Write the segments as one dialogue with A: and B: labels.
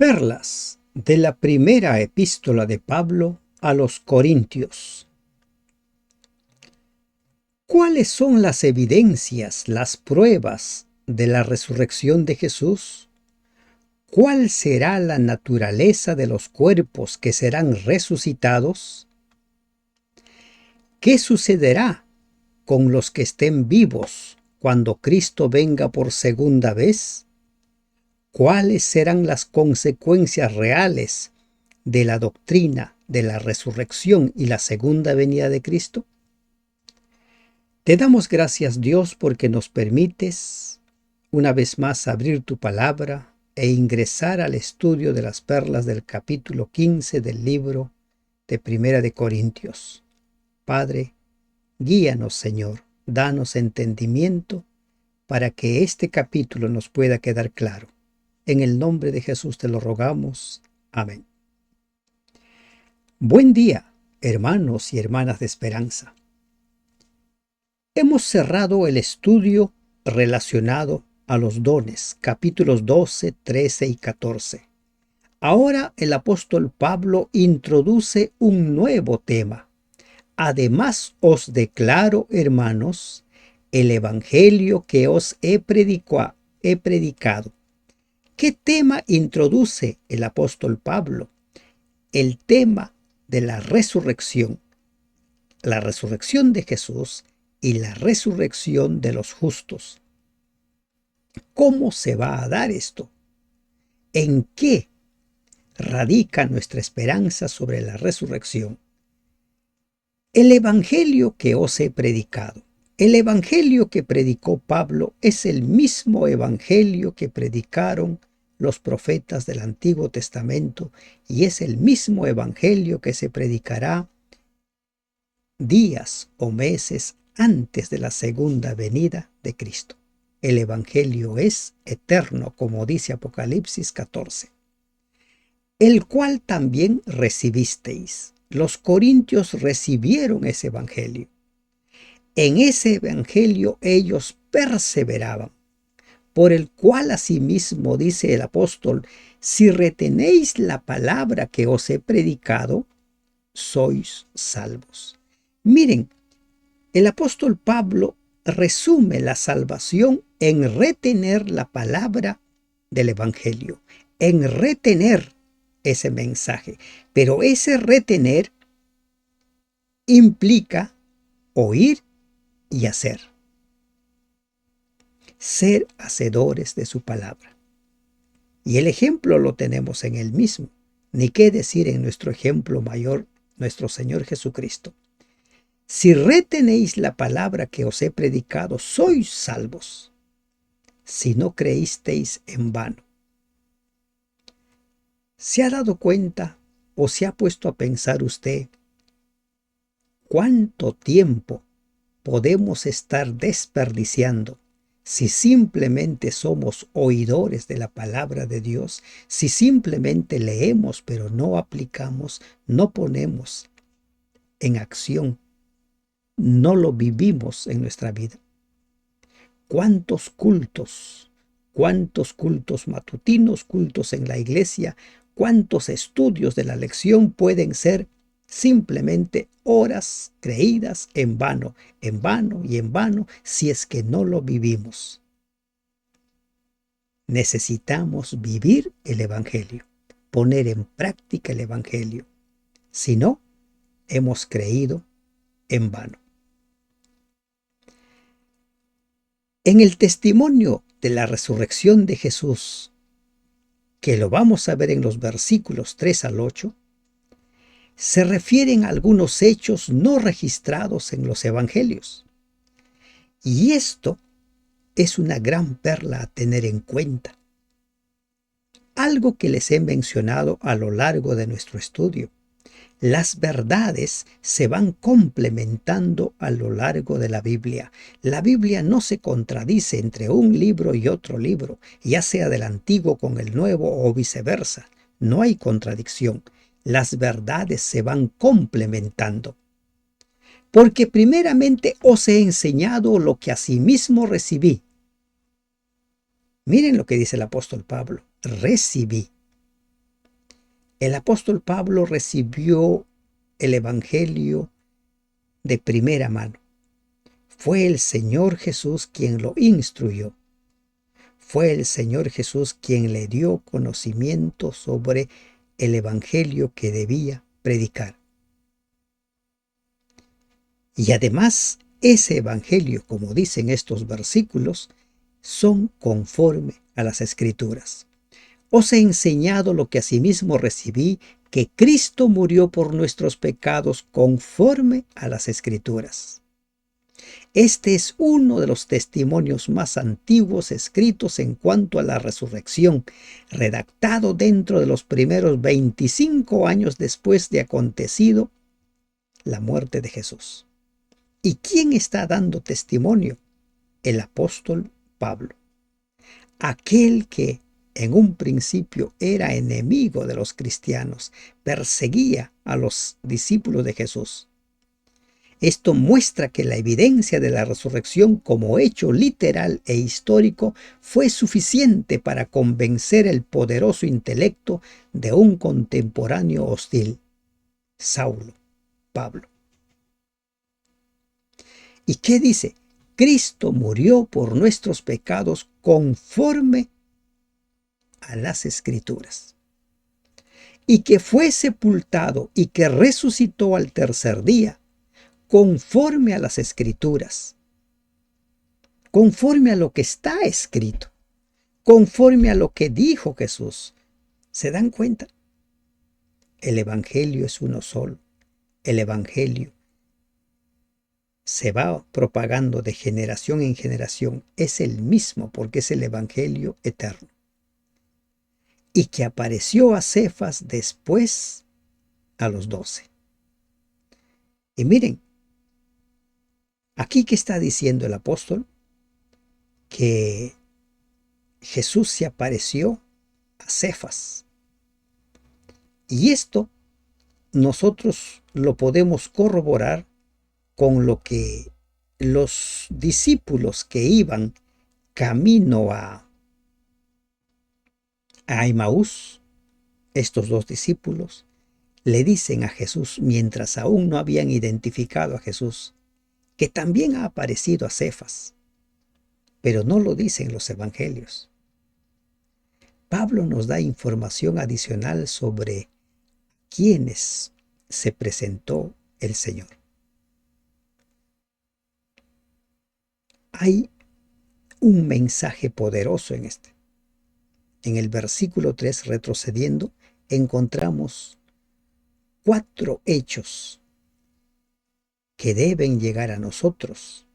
A: Perlas de la primera epístola de Pablo a los Corintios. ¿Cuáles son las evidencias, las pruebas de la resurrección de Jesús? ¿Cuál será la naturaleza de los cuerpos que serán resucitados? ¿Qué sucederá con los que estén vivos cuando Cristo venga por segunda vez? ¿Cuáles serán las consecuencias reales de la doctrina de la resurrección y la segunda venida de Cristo? Te damos gracias, Dios, porque nos permites una vez más abrir tu palabra e ingresar al estudio de las perlas del capítulo 15 del libro de Primera de Corintios. Padre, guíanos, Señor, danos entendimiento para que este capítulo nos pueda quedar claro. En el nombre de Jesús te lo rogamos. Amén. Buen día, hermanos y hermanas de esperanza. Hemos cerrado el estudio relacionado a los dones, capítulos 12, 13 y 14. Ahora el apóstol Pablo introduce un nuevo tema. Además os declaro, hermanos, el evangelio que os he predicado. ¿Qué tema introduce el apóstol Pablo? El tema de la resurrección de Jesús y la resurrección de los justos. ¿Cómo se va a dar esto? ¿En qué radica nuestra esperanza sobre la resurrección? El evangelio que os he predicado. El evangelio que predicó Pablo es el mismo evangelio que predicaron los profetas del Antiguo Testamento y es el mismo evangelio que se predicará días o meses antes de la segunda venida de Cristo. El evangelio es eterno, como dice Apocalipsis 14, el cual también recibisteis. Los corintios recibieron ese evangelio. En ese evangelio ellos perseveraban, por el cual asimismo dice el apóstol: si retenéis la palabra que os he predicado, sois salvos. Miren, el apóstol Pablo resume la salvación en retener la palabra del evangelio, en retener ese mensaje. Pero ese retener implica oír y hacer. Ser hacedores de su palabra. Y el ejemplo lo tenemos en él mismo. Ni qué decir en nuestro ejemplo mayor, nuestro Señor Jesucristo. Si retenéis la palabra que os he predicado, sois salvos, si no creísteis en vano. ¿Se ha dado cuenta o se ha puesto a pensar usted cuánto tiempo podemos estar desperdiciando si simplemente somos oidores de la palabra de Dios, si simplemente leemos pero no aplicamos, no ponemos en acción, no lo vivimos en nuestra vida? ¿Cuántos cultos matutinos, cultos en la iglesia, cuántos estudios de la lección pueden ser simplemente horas creídas en vano y en vano si es que no lo vivimos? Necesitamos vivir el evangelio, poner en práctica el evangelio. Si no, hemos creído en vano. En el testimonio de la resurrección de Jesús, que lo vamos a ver en los versículos 3 al 8, se refieren a algunos hechos no registrados en los evangelios. Y esto es una gran perla a tener en cuenta. Algo que les he mencionado a lo largo de nuestro estudio. Las verdades se van complementando a lo largo de la Biblia. La Biblia no se contradice entre un libro y otro libro, ya sea del Antiguo con el Nuevo o viceversa. No hay contradicción. Las verdades se van complementando. Porque primeramente os he enseñado lo que asimismo recibí. Miren lo que dice el apóstol Pablo. Recibí. El apóstol Pablo recibió el Evangelio de primera mano. Fue el Señor Jesús quien lo instruyó. Fue el Señor Jesús quien le dio conocimiento sobre el Evangelio que debía predicar. Y además, ese Evangelio, como dicen estos versículos, son conforme a las Escrituras. Os he enseñado lo que asimismo recibí, que Cristo murió por nuestros pecados conforme a las Escrituras. Este es uno de los testimonios más antiguos escritos en cuanto a la resurrección, redactado dentro de los primeros 25 años después de acontecido la muerte de Jesús. ¿Y quién está dando testimonio? El apóstol Pablo, aquel que en un principio era enemigo de los cristianos, perseguía a los discípulos de Jesús. Esto muestra que la evidencia de la resurrección como hecho literal e histórico fue suficiente para convencer el poderoso intelecto de un contemporáneo hostil, Saulo, Pablo. ¿Y qué dice? Cristo murió por nuestros pecados conforme a las Escrituras, y que fue sepultado y que resucitó al tercer día, conforme a las Escrituras, conforme a lo que está escrito, conforme a lo que dijo Jesús. ¿Se dan cuenta? El Evangelio es uno solo. El Evangelio se va propagando de generación en generación. Es el mismo porque es el Evangelio eterno. Y que apareció a Cefas después a los 12. Y miren, aquí que está diciendo el apóstol, que Jesús se apareció a Cefas. Y esto nosotros lo podemos corroborar con lo que los discípulos que iban camino a Emaús, estos dos discípulos, le dicen a Jesús, mientras aún no habían identificado a Jesús, que también ha aparecido a Cefas, pero no lo dicen los evangelios. Pablo nos da información adicional sobre quiénes se presentó el Señor. Hay un mensaje poderoso en este. En el versículo 3, retrocediendo, encontramos 4 hechos que deben llegar a nosotros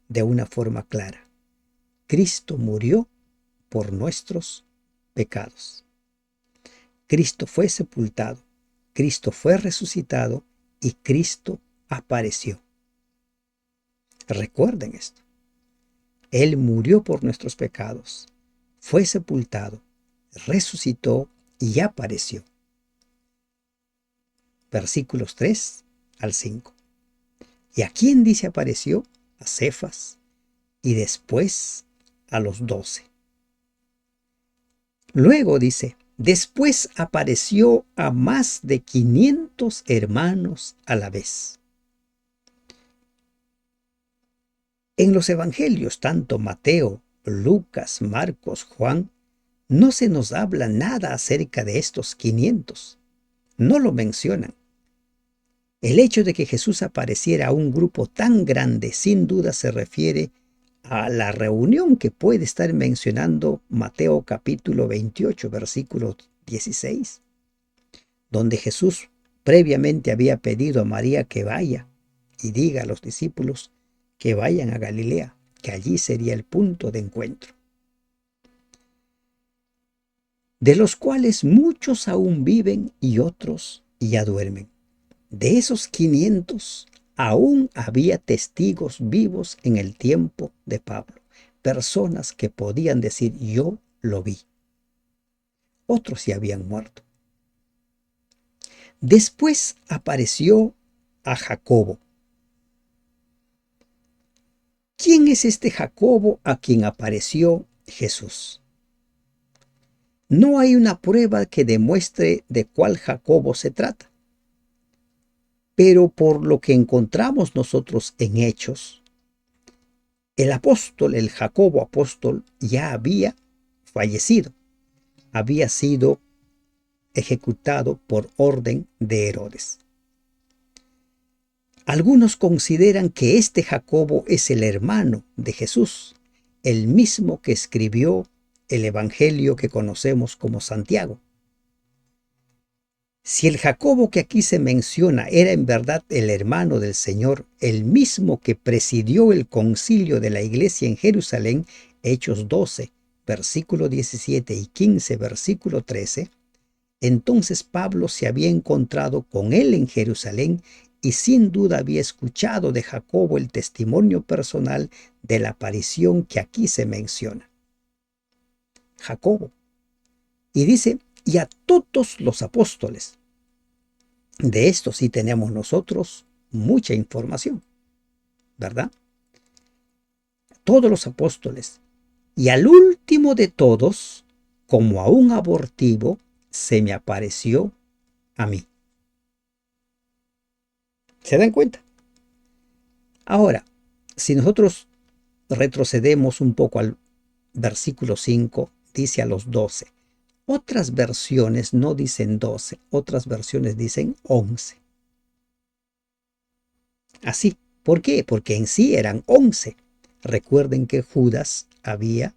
A: de una forma clara. Cristo murió por nuestros pecados. Cristo fue sepultado, Cristo fue resucitado y Cristo apareció. Recuerden esto. Él murió por nuestros pecados, fue sepultado, resucitó y apareció. Versículos 3 al 5. ¿Y a quién dice apareció? A Cefas y después a los 12. Luego dice, después apareció a más de 500 hermanos a la vez. En los evangelios, tanto Mateo, Lucas, Marcos, Juan, no se nos habla nada acerca de estos 500. No lo mencionan. El hecho de que Jesús apareciera a un grupo tan grande sin duda se refiere a la reunión que puede estar mencionando Mateo capítulo 28, versículo 16, donde Jesús previamente había pedido a María que vaya y diga a los discípulos que vayan a Galilea, que allí sería el punto de encuentro. De los cuales muchos aún viven y otros ya duermen. De esos 500, aún había testigos vivos en el tiempo de Pablo, personas que podían decir yo lo vi. Otros ya habían muerto. Después apareció a Jacobo. ¿Quién es este Jacobo a quien apareció Jesús? No hay una prueba que demuestre de cuál Jacobo se trata. Pero por lo que encontramos nosotros en Hechos, el apóstol, el Jacobo apóstol, ya había fallecido. Había sido ejecutado por orden de Herodes. Algunos consideran que este Jacobo es el hermano de Jesús, el mismo que escribió el evangelio que conocemos como Santiago. Si el Jacobo que aquí se menciona era en verdad el hermano del Señor, el mismo que presidió el concilio de la iglesia en Jerusalén, Hechos 12, versículo 17 y 15, versículo 13, entonces Pablo se había encontrado con él en Jerusalén y sin duda había escuchado de Jacobo el testimonio personal de la aparición que aquí se menciona. Jacobo. Y dice, y a todos los apóstoles. De esto sí tenemos nosotros mucha información, ¿verdad? Todos los apóstoles. Y al último de todos, como a un abortivo, se me apareció a mí. ¿Se dan cuenta? Ahora, si nosotros retrocedemos un poco al versículo 5, dice a los 12. Otras versiones no dicen 12, otras versiones dicen 11. Así, ¿por qué? Porque en sí eran 11. Recuerden que Judas había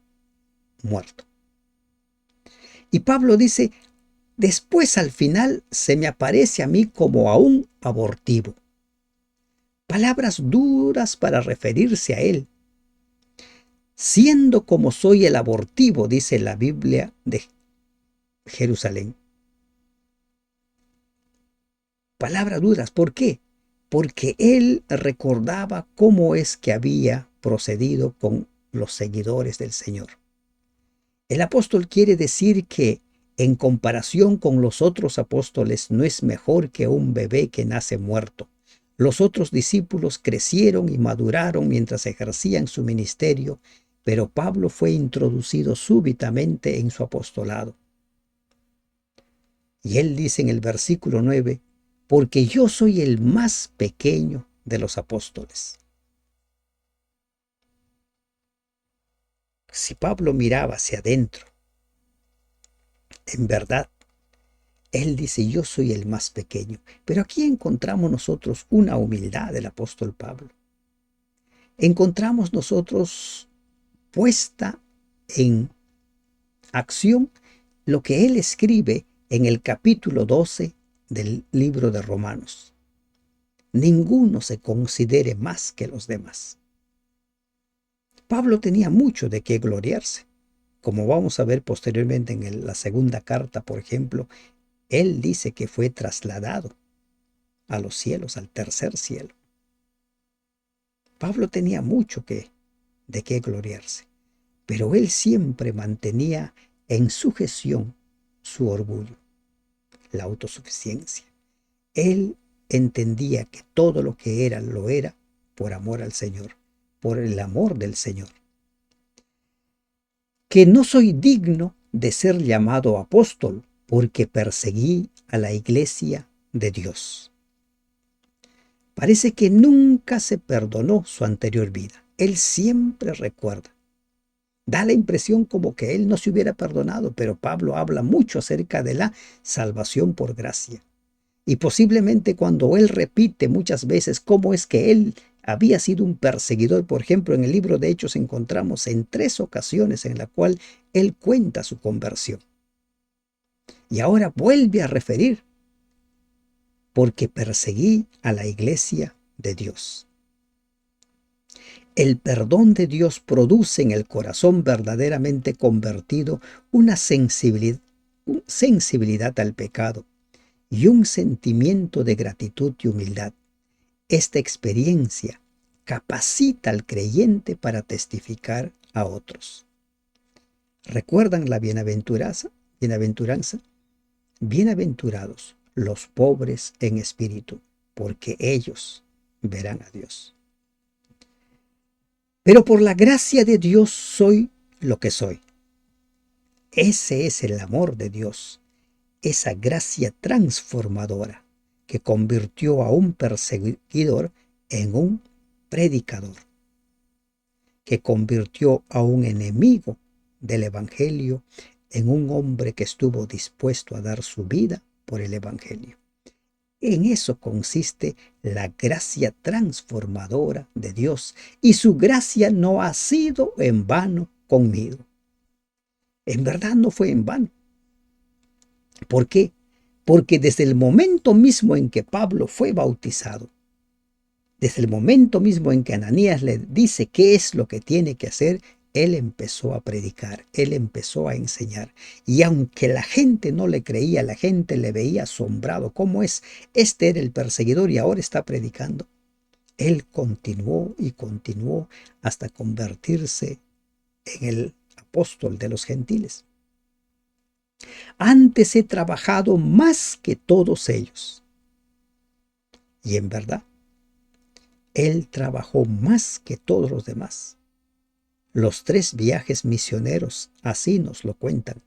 A: muerto. Y Pablo dice, después al final se me aparece a mí como a un abortivo. Palabras duras para referirse a él. Siendo como soy el abortivo, dice la Biblia de Jerusalén. Palabras duras, ¿por qué? Porque él recordaba cómo es que había procedido con los seguidores del Señor. El apóstol quiere decir que en comparación con los otros apóstoles no es mejor que un bebé que nace muerto. Los otros discípulos crecieron y maduraron mientras ejercían su ministerio, pero Pablo fue introducido súbitamente en su apostolado. Y él dice en el versículo 9, porque yo soy el más pequeño de los apóstoles. Si Pablo miraba hacia adentro, en verdad, él dice, yo soy el más pequeño. Pero aquí encontramos nosotros una humildad del apóstol Pablo. Encontramos nosotros puesta en acción lo que él escribe en el capítulo 12 del libro de Romanos. Ninguno se considere más que los demás. Pablo tenía mucho de qué gloriarse. Como vamos a ver posteriormente en la segunda carta, por ejemplo, él dice que fue trasladado a los cielos, al tercer cielo. Pablo tenía mucho de qué gloriarse, pero él siempre mantenía en sujeción su orgullo, la autosuficiencia. Él entendía que todo lo que era, lo era por amor al Señor, por el amor del Señor. Que no soy digno de ser llamado apóstol porque perseguí a la iglesia de Dios. Parece que nunca se perdonó su anterior vida. Él siempre recuerda. Da la impresión como que él no se hubiera perdonado, pero Pablo habla mucho acerca de la salvación por gracia. Y posiblemente cuando él repite muchas veces cómo es que él había sido un perseguidor, por ejemplo, en el libro de Hechos encontramos en 3 ocasiones en la cual él cuenta su conversión. Y ahora vuelve a referir, porque perseguí a la iglesia de Dios. El perdón de Dios produce en el corazón verdaderamente convertido una sensibilidad al pecado y un sentimiento de gratitud y humildad. Esta experiencia capacita al creyente para testificar a otros. ¿Recuerdan la bienaventuranza? Bienaventurados los pobres en espíritu, porque ellos verán a Dios. Pero por la gracia de Dios soy lo que soy. Ese es el amor de Dios, esa gracia transformadora que convirtió a un perseguidor en un predicador, que convirtió a un enemigo del Evangelio en un hombre que estuvo dispuesto a dar su vida por el Evangelio. En eso consiste la gracia transformadora de Dios, y su gracia no ha sido en vano conmigo. En verdad no fue en vano. ¿Por qué? Porque desde el momento mismo en que Pablo fue bautizado, desde el momento mismo en que Ananías le dice qué es lo que tiene que hacer, él empezó a predicar, él empezó a enseñar. Y aunque la gente no le creía, la gente le veía asombrado. ¿Cómo es? Este era el perseguidor y ahora está predicando. Él continuó y continuó hasta convertirse en el apóstol de los gentiles. Antes he trabajado más que todos ellos. Y en verdad, él trabajó más que todos los demás. Los 3 viajes misioneros así nos lo cuentan.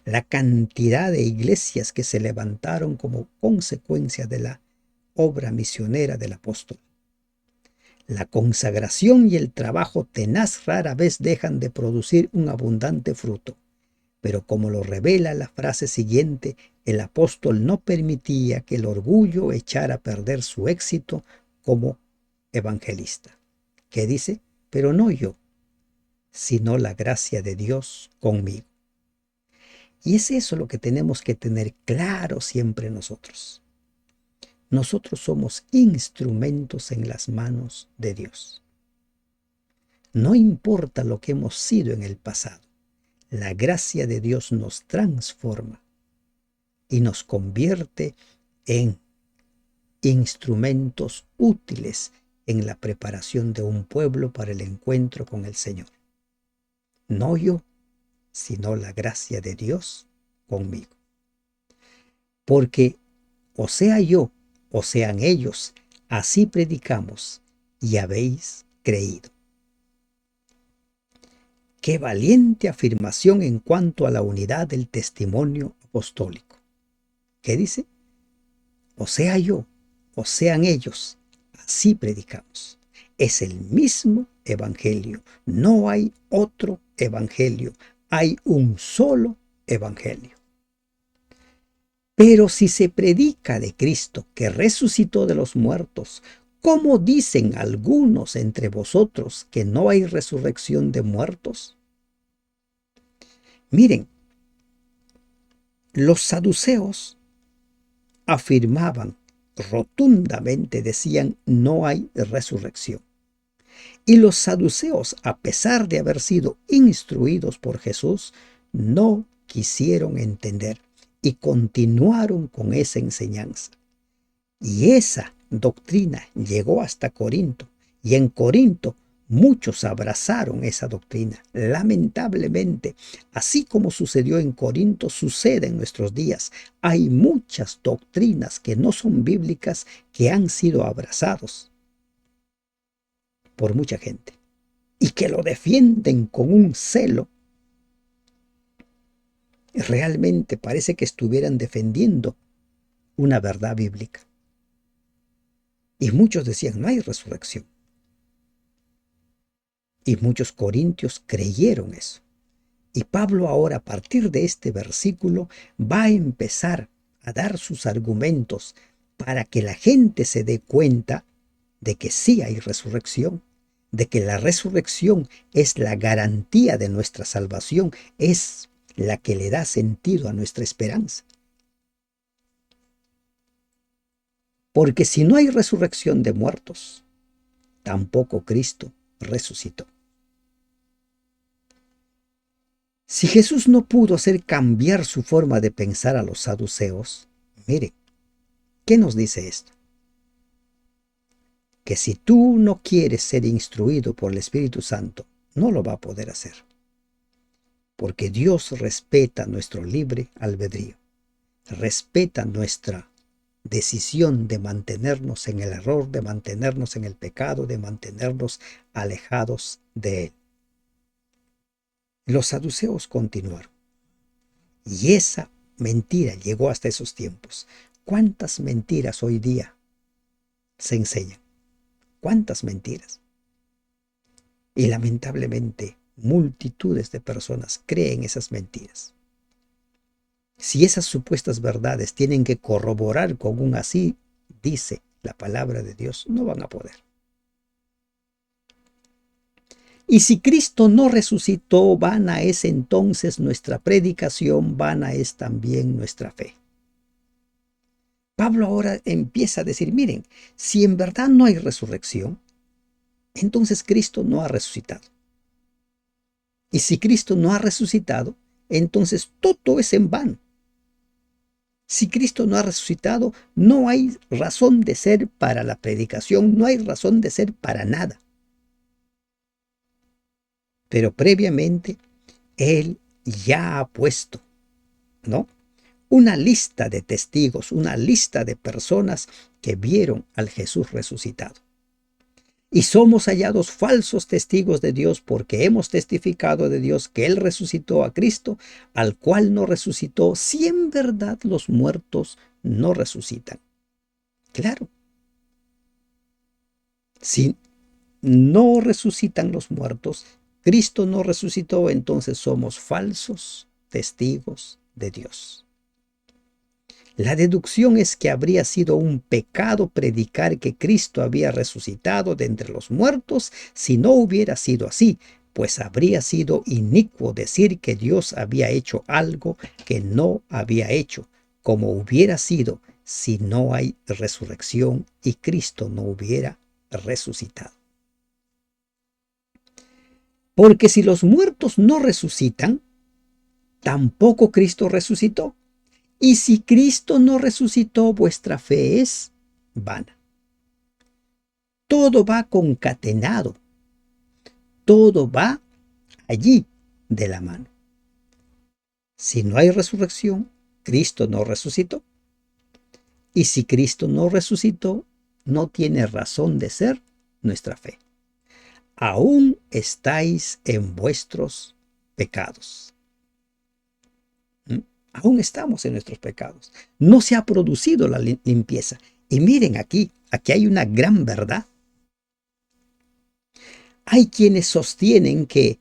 A: La cantidad de iglesias que se levantaron como consecuencia de la obra misionera del apóstol. La consagración y el trabajo tenaz rara vez dejan de producir un abundante fruto. Pero como lo revela la frase siguiente, el apóstol no permitía que el orgullo echara a perder su éxito como evangelista. ¿Qué dice? Pero no yo, sino la gracia de Dios conmigo. Y es eso lo que tenemos que tener claro siempre nosotros. Nosotros somos instrumentos en las manos de Dios. No importa lo que hemos sido en el pasado, la gracia de Dios nos transforma y nos convierte en instrumentos útiles en la preparación de un pueblo para el encuentro con el Señor. No yo, sino la gracia de Dios conmigo. Porque o sea yo, o sean ellos, así predicamos y habéis creído. Qué valiente afirmación en cuanto a la unidad del testimonio apostólico. ¿Qué dice? O sea yo, o sean ellos, así predicamos. Es el mismo evangelio. No hay otro evangelio. Hay un solo evangelio. Pero si se predica de Cristo que resucitó de los muertos, ¿cómo dicen algunos entre vosotros que no hay resurrección de muertos? Miren, los saduceos afirmaban rotundamente, decían, no hay resurrección. Y los saduceos, a pesar de haber sido instruidos por Jesús, no quisieron entender y continuaron con esa enseñanza. Y esa doctrina llegó hasta Corinto, y en Corinto muchos abrazaron esa doctrina. Lamentablemente, así como sucedió en Corinto, sucede en nuestros días. Hay muchas doctrinas que no son bíblicas que han sido abrazados por mucha gente y que lo defienden con un celo. Realmente parece que estuvieran defendiendo una verdad bíblica. Y muchos decían, no hay resurrección. Y muchos corintios creyeron eso. Y Pablo ahora, a partir de este versículo, va a empezar a dar sus argumentos para que la gente se dé cuenta de que sí hay resurrección, de que la resurrección es la garantía de nuestra salvación, es la que le da sentido a nuestra esperanza. Porque si no hay resurrección de muertos, tampoco Cristo resucitó. Si Jesús no pudo hacer cambiar su forma de pensar a los saduceos, mire, ¿qué nos dice esto? Que si tú no quieres ser instruido por el Espíritu Santo, no lo va a poder hacer. Porque Dios respeta nuestro libre albedrío, respeta nuestra decisión de mantenernos en el error, de mantenernos en el pecado, de mantenernos alejados de Él. Los saduceos continuaron. Y esa mentira llegó hasta esos tiempos. ¿Cuántas mentiras hoy día se enseñan? ¿Cuántas mentiras? Y lamentablemente, multitudes de personas creen esas mentiras. Si esas supuestas verdades tienen que corroborar con un así dice la palabra de Dios, no van a poder. Y si Cristo no resucitó, vana es entonces nuestra predicación, vana es también nuestra fe. Pablo ahora empieza a decir, miren, si en verdad no hay resurrección, entonces Cristo no ha resucitado. Y si Cristo no ha resucitado, entonces todo es en vano. Si Cristo no ha resucitado, no hay razón de ser para la predicación, no hay razón de ser para nada. Pero previamente, Él ya ha puesto, ¿no?, una lista de testigos, una lista de personas que vieron al Jesús resucitado. Y somos hallados falsos testigos de Dios porque hemos testificado de Dios que Él resucitó a Cristo, al cual no resucitó, si en verdad los muertos no resucitan. Claro, si no resucitan los muertos, Cristo no resucitó, entonces somos falsos testigos de Dios. La deducción es que habría sido un pecado predicar que Cristo había resucitado de entre los muertos si no hubiera sido así, pues habría sido inicuo decir que Dios había hecho algo que no había hecho, como hubiera sido si no hay resurrección y Cristo no hubiera resucitado. Porque si los muertos no resucitan, tampoco Cristo resucitó. Y si Cristo no resucitó, vuestra fe es vana. Todo va concatenado. Todo va allí de la mano. Si no hay resurrección, Cristo no resucitó. Y si Cristo no resucitó, no tiene razón de ser nuestra fe. Aún estáis en vuestros pecados. Aún estamos en nuestros pecados. No se ha producido la limpieza. Y miren aquí hay una gran verdad. Hay quienes sostienen que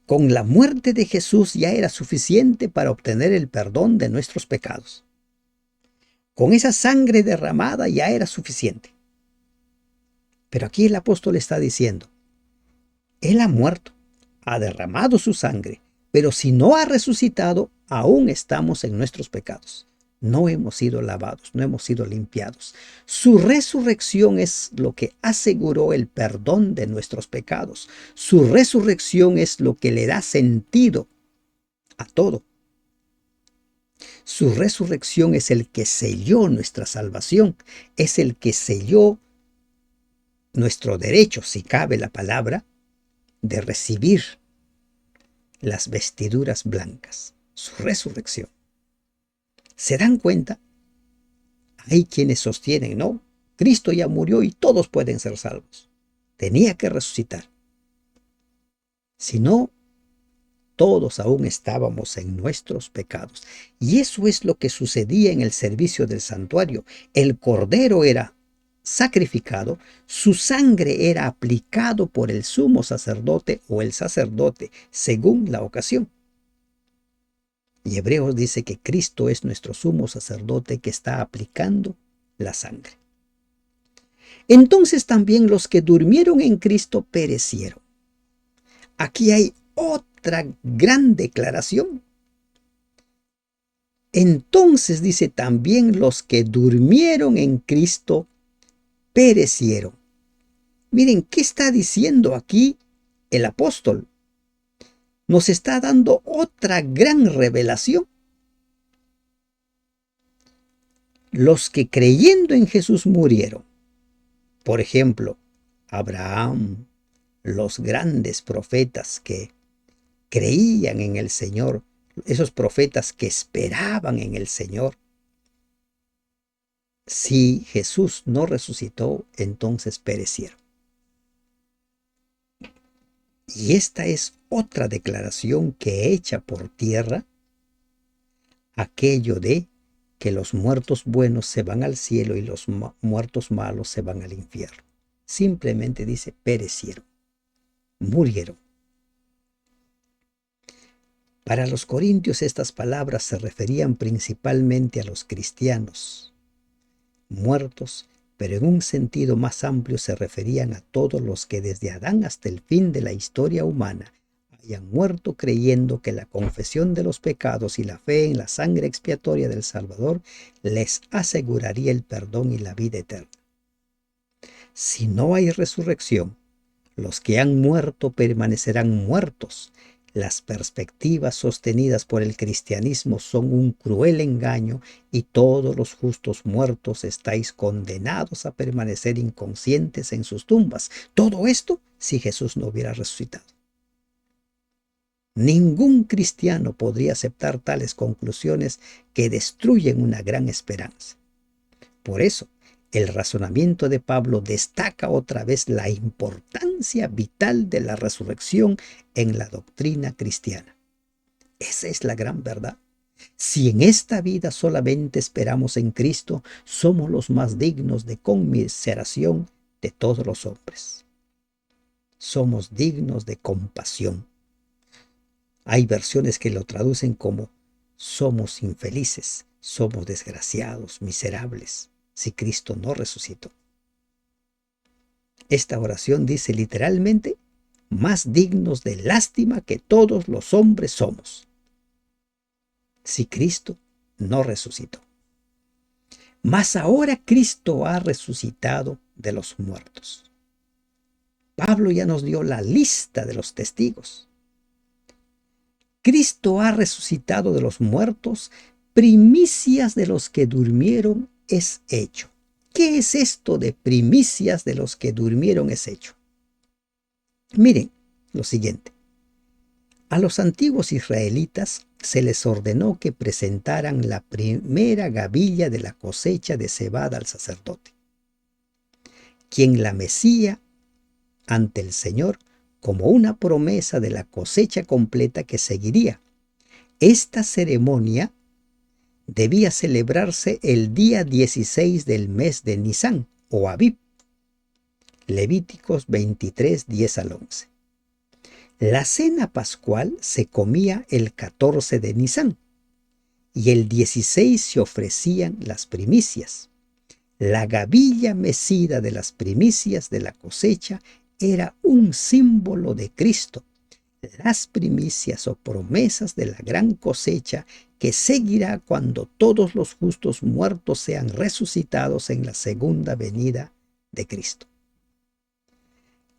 A: con la muerte de Jesús ya era suficiente para obtener el perdón de nuestros pecados. Con esa sangre derramada ya era suficiente. Pero aquí el apóstol está diciendo, Él ha muerto, ha derramado su sangre, pero si no ha resucitado, aún estamos en nuestros pecados. No hemos sido lavados, no hemos sido limpiados. Su resurrección es lo que aseguró el perdón de nuestros pecados. Su resurrección es lo que le da sentido a todo. Su resurrección es el que selló nuestra salvación, es el que selló nuestro derecho, si cabe la palabra, de recibir las vestiduras blancas, su resurrección. ¿Se dan cuenta? Hay quienes sostienen, no, Cristo ya murió y todos pueden ser salvos. Tenía que resucitar. Si no, todos aún estábamos en nuestros pecados. Y eso es lo que sucedía en el servicio del santuario. El cordero era sacrificado, su sangre era aplicado por el sumo sacerdote o el sacerdote, según la ocasión. Y Hebreos dice que Cristo es nuestro sumo sacerdote que está aplicando la sangre. Entonces también los que durmieron en Cristo perecieron. Aquí hay otra gran declaración. Entonces dice también los que durmieron en Cristo perecieron. Miren, ¿qué está diciendo aquí el apóstol? Nos está dando otra gran revelación. Los que creyendo en Jesús murieron, por ejemplo, Abraham, los grandes profetas que creían en el Señor, esos profetas que esperaban en el Señor. Si Jesús no resucitó, entonces perecieron. Y esta es otra declaración que echa por tierra aquello de que los muertos buenos se van al cielo y los muertos malos se van al infierno. Simplemente dice, perecieron, murieron. Para los corintios estas palabras se referían principalmente a los cristianos muertos, pero en un sentido más amplio se referían a todos los que desde Adán hasta el fin de la historia humana hayan muerto creyendo que la confesión de los pecados y la fe en la sangre expiatoria del Salvador les aseguraría el perdón y la vida eterna. Si no hay resurrección, los que han muerto permanecerán muertos. Las perspectivas sostenidas por el cristianismo son un cruel engaño y todos los justos muertos estáis condenados a permanecer inconscientes en sus tumbas. Todo esto si Jesús no hubiera resucitado. Ningún cristiano podría aceptar tales conclusiones que destruyen una gran esperanza. Por eso, el razonamiento de Pablo destaca otra vez la importancia vital de la resurrección en la doctrina cristiana. Esa es la gran verdad. Si en esta vida solamente esperamos en Cristo, somos los más dignos de conmiseración de todos los hombres. Somos dignos de compasión. Hay versiones que lo traducen como somos infelices, somos desgraciados, miserables, si Cristo no resucitó. Esta oración dice literalmente, más dignos de lástima que todos los hombres somos, si Cristo no resucitó. Mas ahora Cristo ha resucitado de los muertos. Pablo ya nos dio la lista de los testigos. Cristo ha resucitado de los muertos, primicias de los que durmieron es hecho. ¿Qué es esto de primicias de los que durmieron es hecho? Miren lo siguiente. A los antiguos israelitas se les ordenó que presentaran la primera gavilla de la cosecha de cebada al sacerdote, quien la mecía ante el Señor como una promesa de la cosecha completa que seguiría. Esta ceremonia debía celebrarse el día 16 del mes de Nisán o Abib. Levíticos 23, 10 al 11. La cena pascual se comía el 14 de Nisán y el 16 se ofrecían las primicias. La gavilla mecida de las primicias de la cosecha era un símbolo de Cristo, las primicias o promesas de la gran cosecha que seguirá cuando todos los justos muertos sean resucitados en la segunda venida de Cristo.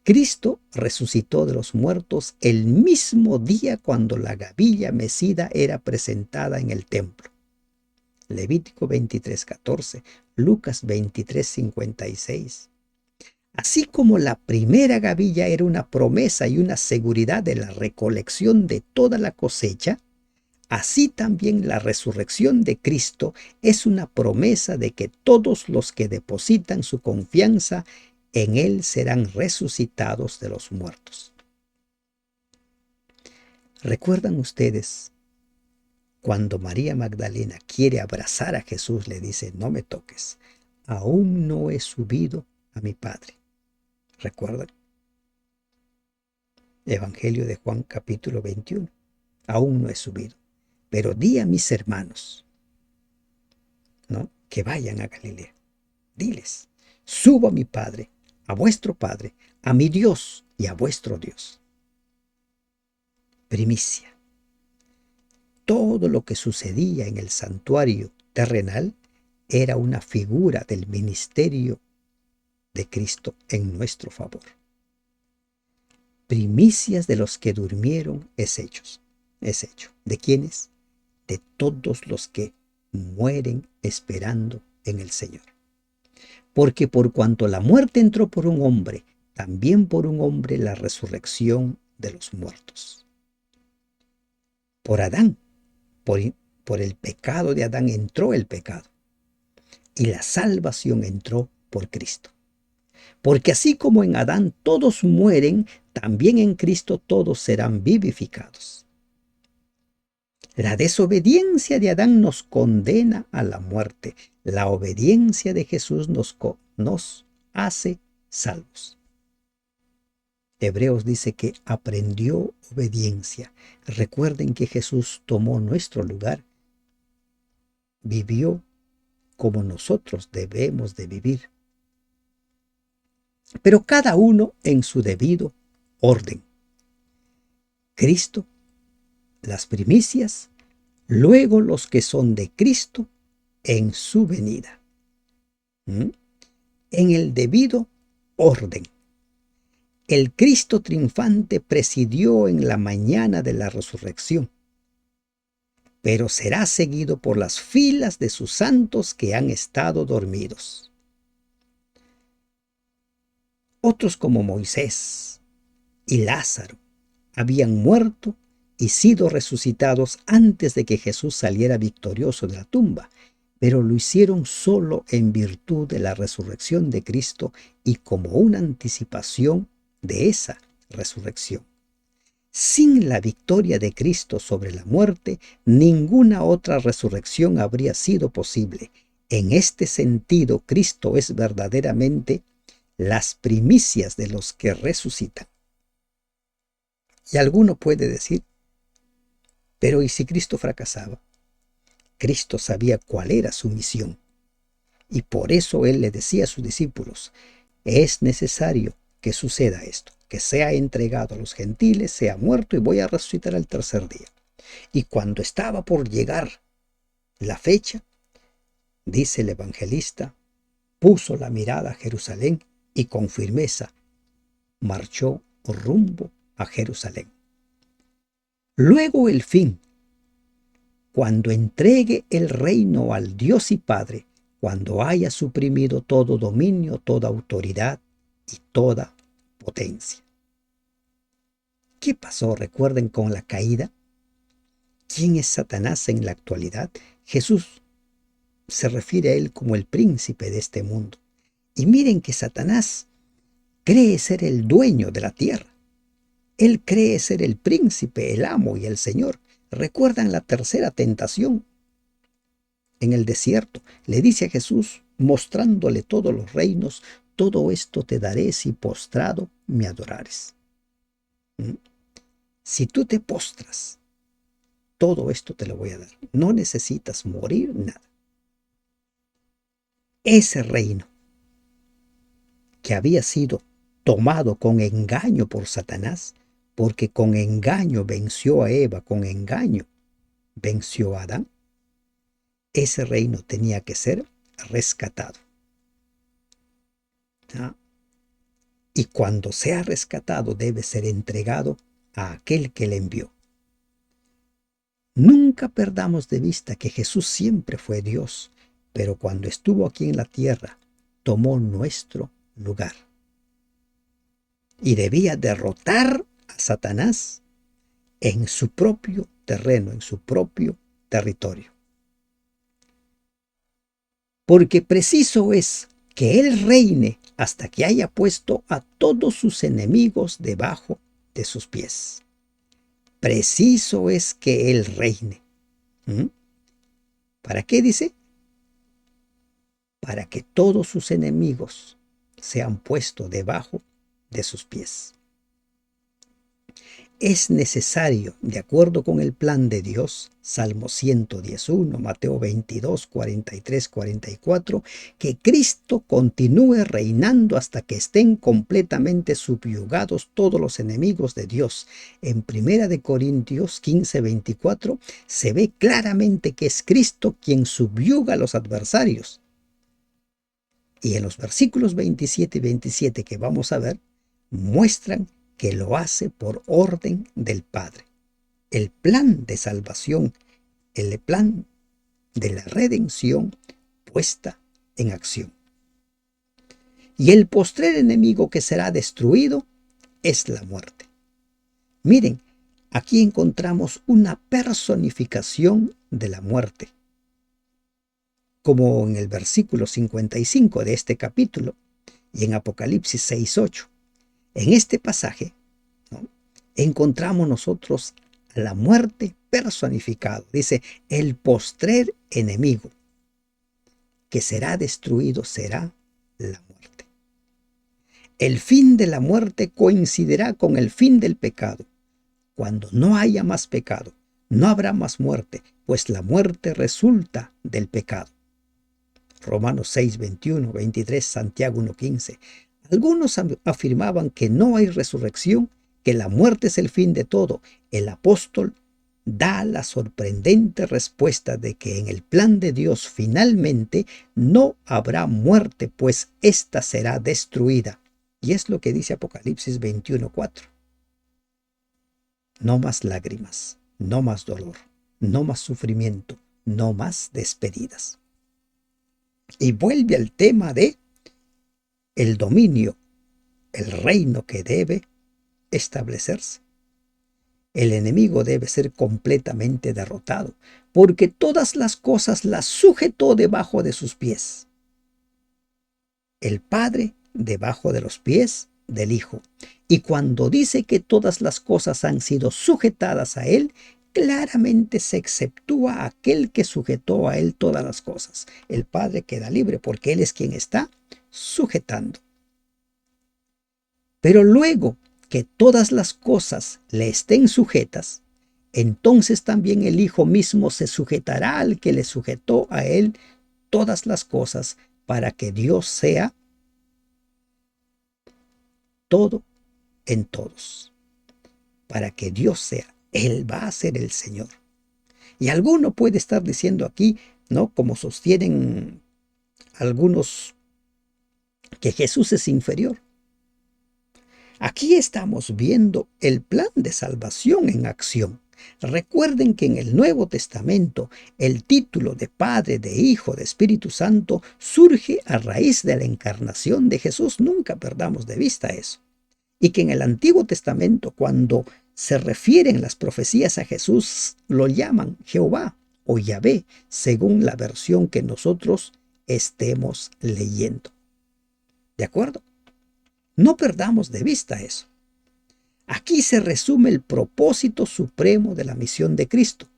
A: Cristo resucitó de los muertos el mismo día cuando la gavilla mecida era presentada en el templo. Levítico 23:14, Lucas 23:56. Así como la primera gavilla era una promesa y una seguridad de la recolección de toda la cosecha, así también la resurrección de Cristo es una promesa de que todos los que depositan su confianza en Él serán resucitados de los muertos. ¿Recuerdan ustedes cuando María Magdalena quiere abrazar a Jesús, le dice, no me toques, aún no he subido a mi Padre? ¿Recuerdan? Evangelio de Juan capítulo 21. Aún no he subido, pero di a mis hermanos, ¿no?, que vayan a Galilea. Diles, subo a mi Padre, a vuestro Padre, a mi Dios y a vuestro Dios. Primicia. Todo lo que sucedía en el santuario terrenal era una figura del ministerio de Cristo en nuestro favor. Primicias de los que durmieron es hecho. ¿De quiénes? De todos los que mueren esperando en el Señor. Porque por cuanto la muerte entró por un hombre, también por un hombre la resurrección de los muertos. Por Adán, por el pecado de Adán entró el pecado, y la salvación entró por Cristo. Porque así como en Adán todos mueren, también en Cristo todos serán vivificados. La desobediencia de Adán nos condena a la muerte. La obediencia de Jesús nos hace salvos. Hebreos dice que aprendió obediencia. Recuerden que Jesús tomó nuestro lugar, vivió como nosotros debemos de vivir, pero cada uno en su debido orden. Cristo, las primicias, luego los que son de Cristo en su venida. En el debido orden. El Cristo triunfante presidió en la mañana de la resurrección, pero será seguido por las filas de sus santos que han estado dormidos. Otros como Moisés y Lázaro habían muerto y sido resucitados antes de que Jesús saliera victorioso de la tumba, pero lo hicieron solo en virtud de la resurrección de Cristo y como una anticipación de esa resurrección. Sin la victoria de Cristo sobre la muerte, ninguna otra resurrección habría sido posible. En este sentido, Cristo es verdaderamente las primicias de los que resucitan. Y alguno puede decir, pero ¿y si Cristo fracasaba? Cristo sabía cuál era su misión. Y por eso Él le decía a sus discípulos, es necesario que suceda esto, que sea entregado a los gentiles, sea muerto y voy a resucitar al tercer día. Y cuando estaba por llegar la fecha, dice el evangelista, puso la mirada a Jerusalén y con firmeza marchó rumbo a Jerusalén. Luego el fin, cuando entregue el reino al Dios y Padre, cuando haya suprimido todo dominio, toda autoridad y toda potencia. ¿Qué pasó? Recuerden con la caída. ¿Quién es Satanás en la actualidad? Jesús se refiere a él como el príncipe de este mundo. Y miren que Satanás cree ser el dueño de la tierra. Él cree ser el príncipe, el amo y el Señor. ¿Recuerdan la tercera tentación? En el desierto le dice a Jesús, mostrándole todos los reinos, todo esto te daré si postrado me adorares. Si tú te postras, todo esto te lo voy a dar. No necesitas morir, nada. Ese reino que había sido tomado con engaño por Satanás, porque con engaño venció a Eva, con engaño venció a Adán, ese reino tenía que ser rescatado. ¿Ah? Y cuando sea rescatado debe ser entregado a aquel que le envió. Nunca perdamos de vista que Jesús siempre fue Dios, pero cuando estuvo aquí en la tierra, tomó nuestro lugar. Y debía derrotar a Satanás en su propio terreno, en su propio territorio. Porque preciso es que Él reine hasta que haya puesto a todos sus enemigos debajo de sus pies. Preciso es que Él reine. ¿Para qué dice? Para que todos sus enemigos sean puestos debajo de sus pies. Es necesario, de acuerdo con el plan de Dios, Salmo 111, Mateo 22, 43, 44, que Cristo continúe reinando hasta que estén completamente subyugados todos los enemigos de Dios. En 1 Corintios 15, 24 se ve claramente que es Cristo quien subyuga a los adversarios. Y en los versículos 27 y 27 que vamos a ver, muestran que lo hace por orden del Padre. El plan de salvación, el plan de la redención puesta en acción. Y el postrer enemigo que será destruido es la muerte. Miren, aquí encontramos una personificación de la muerte. Como en el versículo 55 de este capítulo y en Apocalipsis 6:8. En este pasaje, ¿no?, encontramos nosotros a la muerte personificado. Dice, el postrer enemigo que será destruido será la muerte. El fin de la muerte coincidirá con el fin del pecado. Cuando no haya más pecado, no habrá más muerte, pues la muerte resulta del pecado. Romanos 6, 21, 23, Santiago 1, 15. Algunos afirmaban que no hay resurrección, que la muerte es el fin de todo. El apóstol da la sorprendente respuesta de que en el plan de Dios finalmente no habrá muerte, pues ésta será destruida. Y es lo que dice Apocalipsis 21, 4. No más lágrimas, no más dolor, no más sufrimiento, no más despedidas. Y vuelve al tema de el dominio, el reino que debe establecerse. El enemigo debe ser completamente derrotado, porque todas las cosas las sujetó debajo de sus pies. El Padre debajo de los pies del Hijo. Y cuando dice que todas las cosas han sido sujetadas a Él, claramente se exceptúa aquel que sujetó a Él todas las cosas. El Padre queda libre porque Él es quien está sujetando. Pero luego que todas las cosas le estén sujetas, entonces también el Hijo mismo se sujetará al que le sujetó a Él todas las cosas, para que Dios sea todo en todos. Para que Dios sea, Él va a ser el Señor. Y alguno puede estar diciendo aquí, ¿no? Como sostienen algunos, que Jesús es inferior. Aquí estamos viendo el plan de salvación en acción. Recuerden que en el Nuevo Testamento el título de Padre, de Hijo, de Espíritu Santo surge a raíz de la encarnación de Jesús. Nunca perdamos de vista eso. Y que en el Antiguo Testamento, cuando se refieren las profecías a Jesús, lo llaman Jehová o Yahvé, según la versión que nosotros estemos leyendo. ¿De acuerdo? No perdamos de vista eso. Aquí se resume el propósito supremo de la misión de Cristo.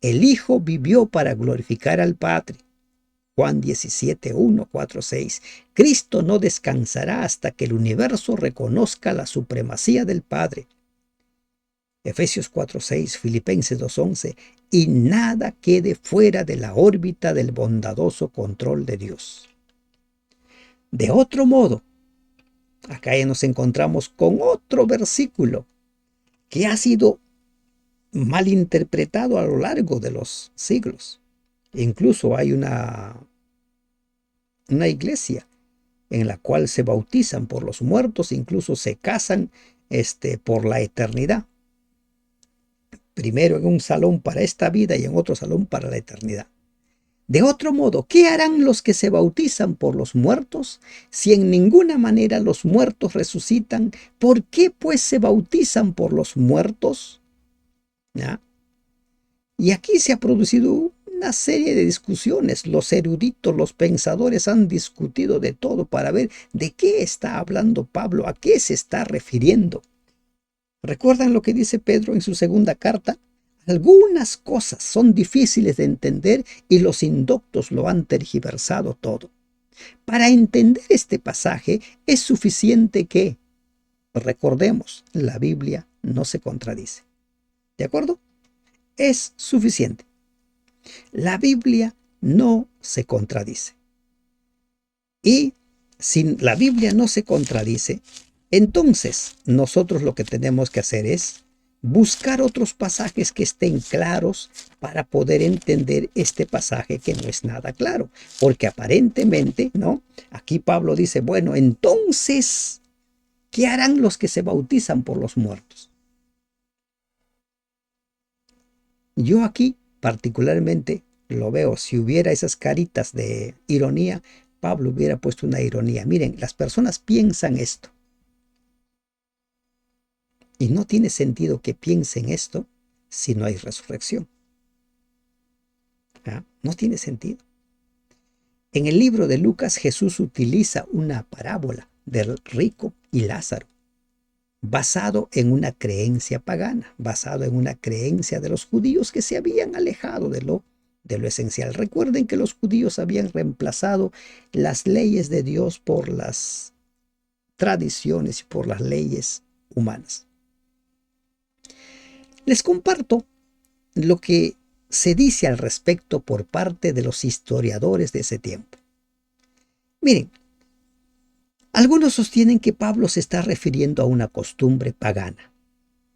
A: El Hijo vivió para glorificar al Padre. Juan 17, 1, 4, 6. Cristo no descansará hasta que el universo reconozca la supremacía del Padre. Efesios 4, 6, Filipenses 2, 11. Y nada quede fuera de la órbita del bondadoso control de Dios. De otro modo, acá ya nos encontramos con otro versículo que ha sido malinterpretado a lo largo de los siglos. Incluso hay una iglesia en la cual se bautizan por los muertos, incluso se casan por la eternidad. Primero en un salón para esta vida y en otro salón para la eternidad. De otro modo, ¿qué harán los que se bautizan por los muertos? Si en ninguna manera los muertos resucitan, ¿por qué pues se bautizan por los muertos? ¿Ya? Y aquí se ha producido una serie de discusiones. Los eruditos, los pensadores han discutido de todo para ver de qué está hablando Pablo, a qué se está refiriendo. ¿Recuerdan lo que dice Pedro en su segunda carta? Algunas cosas son difíciles de entender y los indoctos lo han tergiversado todo. Para entender este pasaje es suficiente que, recordemos, la Biblia no se contradice. ¿De acuerdo? Es suficiente. La Biblia no se contradice. Y si la Biblia no se contradice, entonces nosotros lo que tenemos que hacer es buscar otros pasajes que estén claros para poder entender este pasaje que no es nada claro. Porque aparentemente, ¿no? Aquí Pablo dice, bueno, entonces, ¿qué harán los que se bautizan por los muertos? Yo aquí particularmente lo veo, si hubiera esas caritas de ironía, Pablo hubiera puesto una ironía. Miren, las personas piensan esto. Y no tiene sentido que piensen esto si no hay resurrección. ¿Ah? No tiene sentido. En el libro de Lucas, Jesús utiliza una parábola del rico y Lázaro. basado en una creencia pagana, basado en una creencia de los judíos que se habían alejado de lo esencial. Recuerden que los judíos habían reemplazado las leyes de Dios por las tradiciones y por las leyes humanas. Les comparto lo que se dice al respecto por parte de los historiadores de ese tiempo. Miren, algunos sostienen que Pablo se está refiriendo a una costumbre pagana,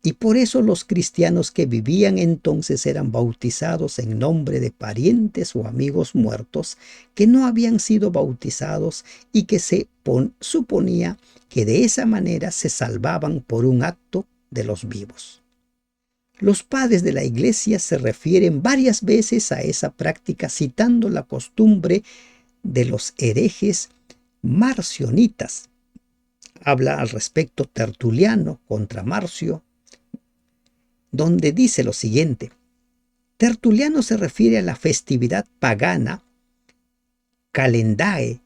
A: y por eso los cristianos que vivían entonces eran bautizados en nombre de parientes o amigos muertos que no habían sido bautizados y que se suponía que de esa manera se salvaban por un acto de los vivos. Los padres de la iglesia se refieren varias veces a esa práctica citando la costumbre de los herejes marcionitas. Habla al respecto Tertuliano contra Marcio, donde dice lo siguiente. Tertuliano se refiere a la festividad pagana Calendae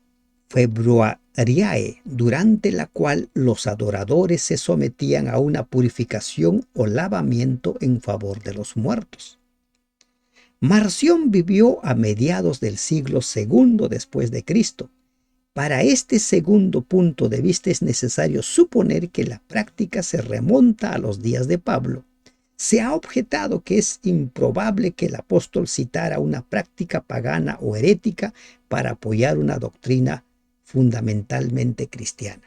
A: Februariae, durante la cual los adoradores se sometían a una purificación o lavamiento en favor de los muertos. Marción vivió a mediados del siglo II después de Cristo. Para este segundo punto de vista es necesario suponer que la práctica se remonta a los días de Pablo. Se ha objetado que es improbable que el apóstol citara una práctica pagana o herética para apoyar una doctrina fundamentalmente cristiana.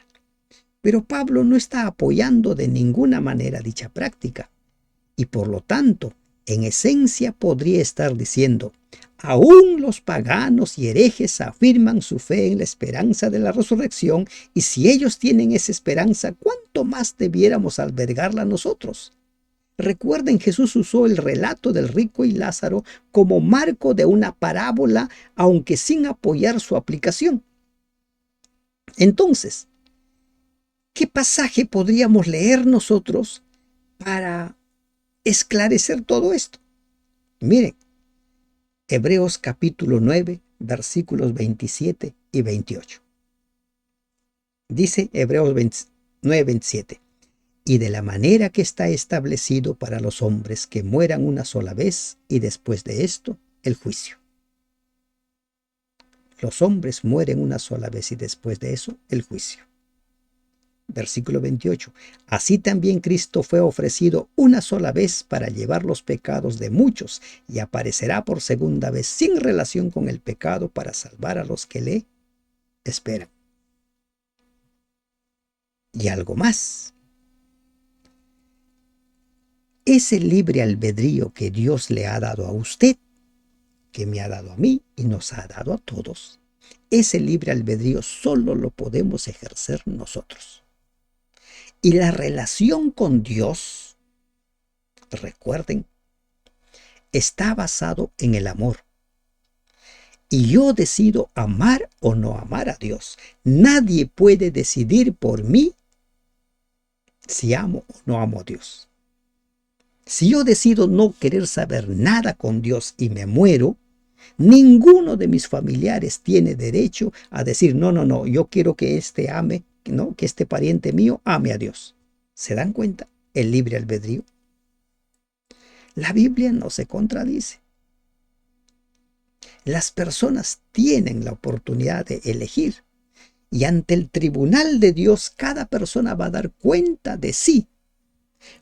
A: Pero Pablo no está apoyando de ninguna manera dicha práctica, y por lo tanto, en esencia podría estar diciendo, aún los paganos y herejes afirman su fe en la esperanza de la resurrección, y si ellos tienen esa esperanza, ¿cuánto más debiéramos albergarla nosotros? Recuerden, Jesús usó el relato del rico y Lázaro como marco de una parábola, aunque sin apoyar su aplicación. Entonces, ¿qué pasaje podríamos leer nosotros para esclarecer todo esto? Miren, Hebreos capítulo 9, versículos 27 y 28. Dice Hebreos 9, 27. Y de la manera que está establecido para los hombres que mueran una sola vez y después de esto, el juicio. Los hombres mueren una sola vez y después de eso, el juicio. Versículo 28. Así también Cristo fue ofrecido una sola vez para llevar los pecados de muchos y aparecerá por segunda vez sin relación con el pecado para salvar a los que le esperan. Y algo más. Ese libre albedrío que Dios le ha dado a usted, que me ha dado a mí y nos ha dado a todos, ese libre albedrío solo lo podemos ejercer nosotros. Y la relación con Dios, recuerden, está basado en el amor. Y yo decido amar o no amar a Dios. Nadie puede decidir por mí si amo o no amo a Dios. Si yo decido no querer saber nada con Dios y me muero, ninguno de mis familiares tiene derecho a decir, no, yo quiero que este ame, ¿no? Que este pariente mío ame a Dios. ¿Se dan cuenta? El libre albedrío. La Biblia no se contradice. Las personas tienen la oportunidad de elegir y ante el tribunal de Dios cada persona va a dar cuenta de sí.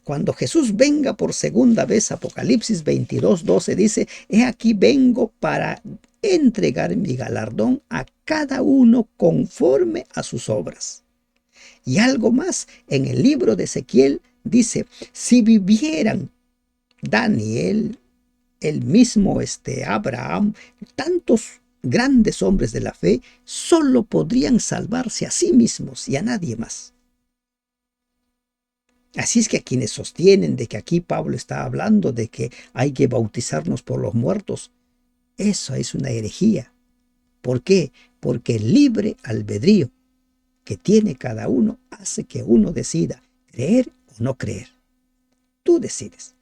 A: Cuando Jesús venga por segunda vez, Apocalipsis 22:12 dice, he aquí vengo para entregar mi galardón a cada uno conforme a sus obras. Y algo más, en el libro de Ezequiel dice, si vivieran Daniel, el mismo Abraham, tantos grandes hombres de la fe, solo podrían salvarse a sí mismos y a nadie más. Así es que a quienes sostienen de que aquí Pablo está hablando de que hay que bautizarnos por los muertos, eso es una herejía. ¿Por qué? Porque el libre albedrío que tiene cada uno hace que uno decida creer o no creer. Tú decides.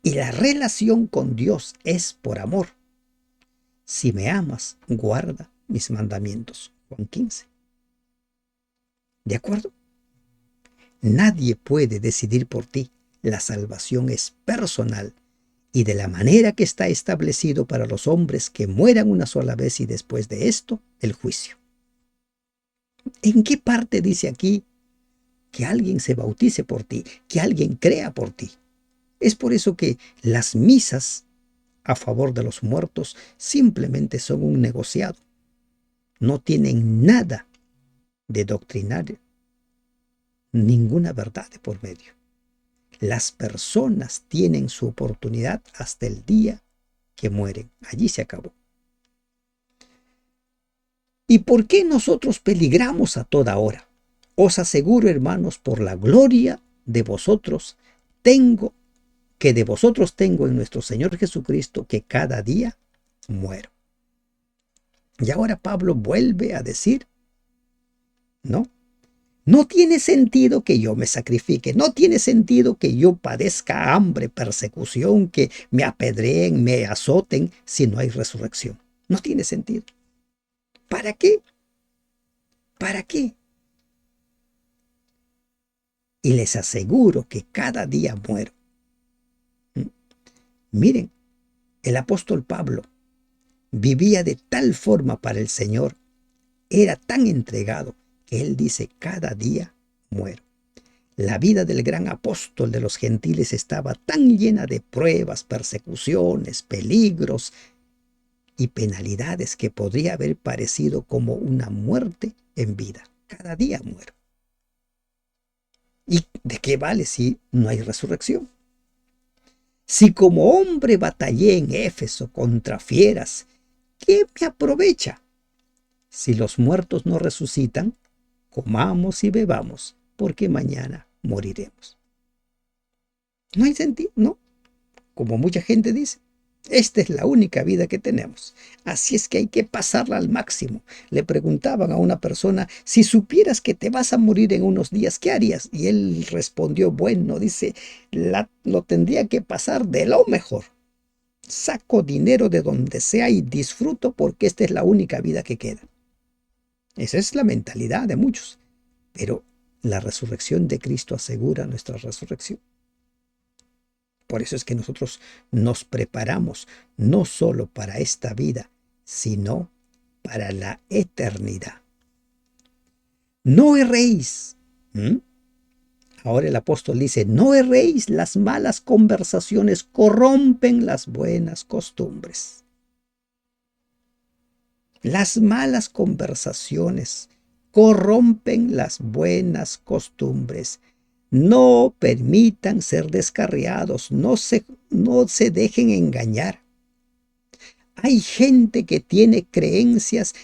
A: Y la relación con Dios es por amor. Si me amas, guarda mis mandamientos. Juan 15. ¿De acuerdo? Nadie puede decidir por ti. La salvación es personal y de la manera que está establecido para los hombres que mueran una sola vez y después de esto, el juicio. ¿En qué parte dice aquí que alguien se bautice por ti, que alguien crea por ti? Es por eso que las misas a favor de los muertos simplemente son un negociado. No tienen nada de doctrinario, ninguna verdad de por medio. Las personas tienen su oportunidad hasta el día que mueren. Allí se acabó. ¿Y por qué nosotros peligramos a toda hora? Os aseguro, hermanos, por la gloria de vosotros, de vosotros tengo en nuestro Señor Jesucristo, que cada día muero. Y ahora Pablo vuelve a decir, no tiene sentido que yo me sacrifique, no tiene sentido que yo padezca hambre, persecución, que me apedreen, me azoten, si no hay resurrección. No tiene sentido. ¿Para qué? ¿Para qué? Y les aseguro que cada día muero. Miren, el apóstol Pablo vivía de tal forma para el Señor, era tan entregado, que él dice, cada día muero. La vida del gran apóstol de los gentiles estaba tan llena de pruebas, persecuciones, peligros y penalidades que podría haber parecido como una muerte en vida. Cada día muero. ¿Y de qué vale si no hay resurrección? Si como hombre batallé en Éfeso contra fieras, ¿qué me aprovecha? Si los muertos no resucitan, comamos y bebamos, porque mañana moriremos. No hay sentido, ¿no? Como mucha gente dice, esta es la única vida que tenemos, así es que hay que pasarla al máximo. Le preguntaban a una persona, si supieras que te vas a morir en unos días, ¿qué harías? Y él respondió, bueno, dice, lo tendría que pasar de lo mejor. Saco dinero de donde sea y disfruto porque esta es la única vida que queda. Esa es la mentalidad de muchos, pero la resurrección de Cristo asegura nuestra resurrección. Por eso es que nosotros nos preparamos no solo para esta vida, sino para la eternidad. No erréis. Ahora el apóstol dice, no erréis, las malas conversaciones corrompen las buenas costumbres. Las malas conversaciones corrompen las buenas costumbres. No permitan ser descarriados, no se dejen engañar. Hay gente que tiene creencias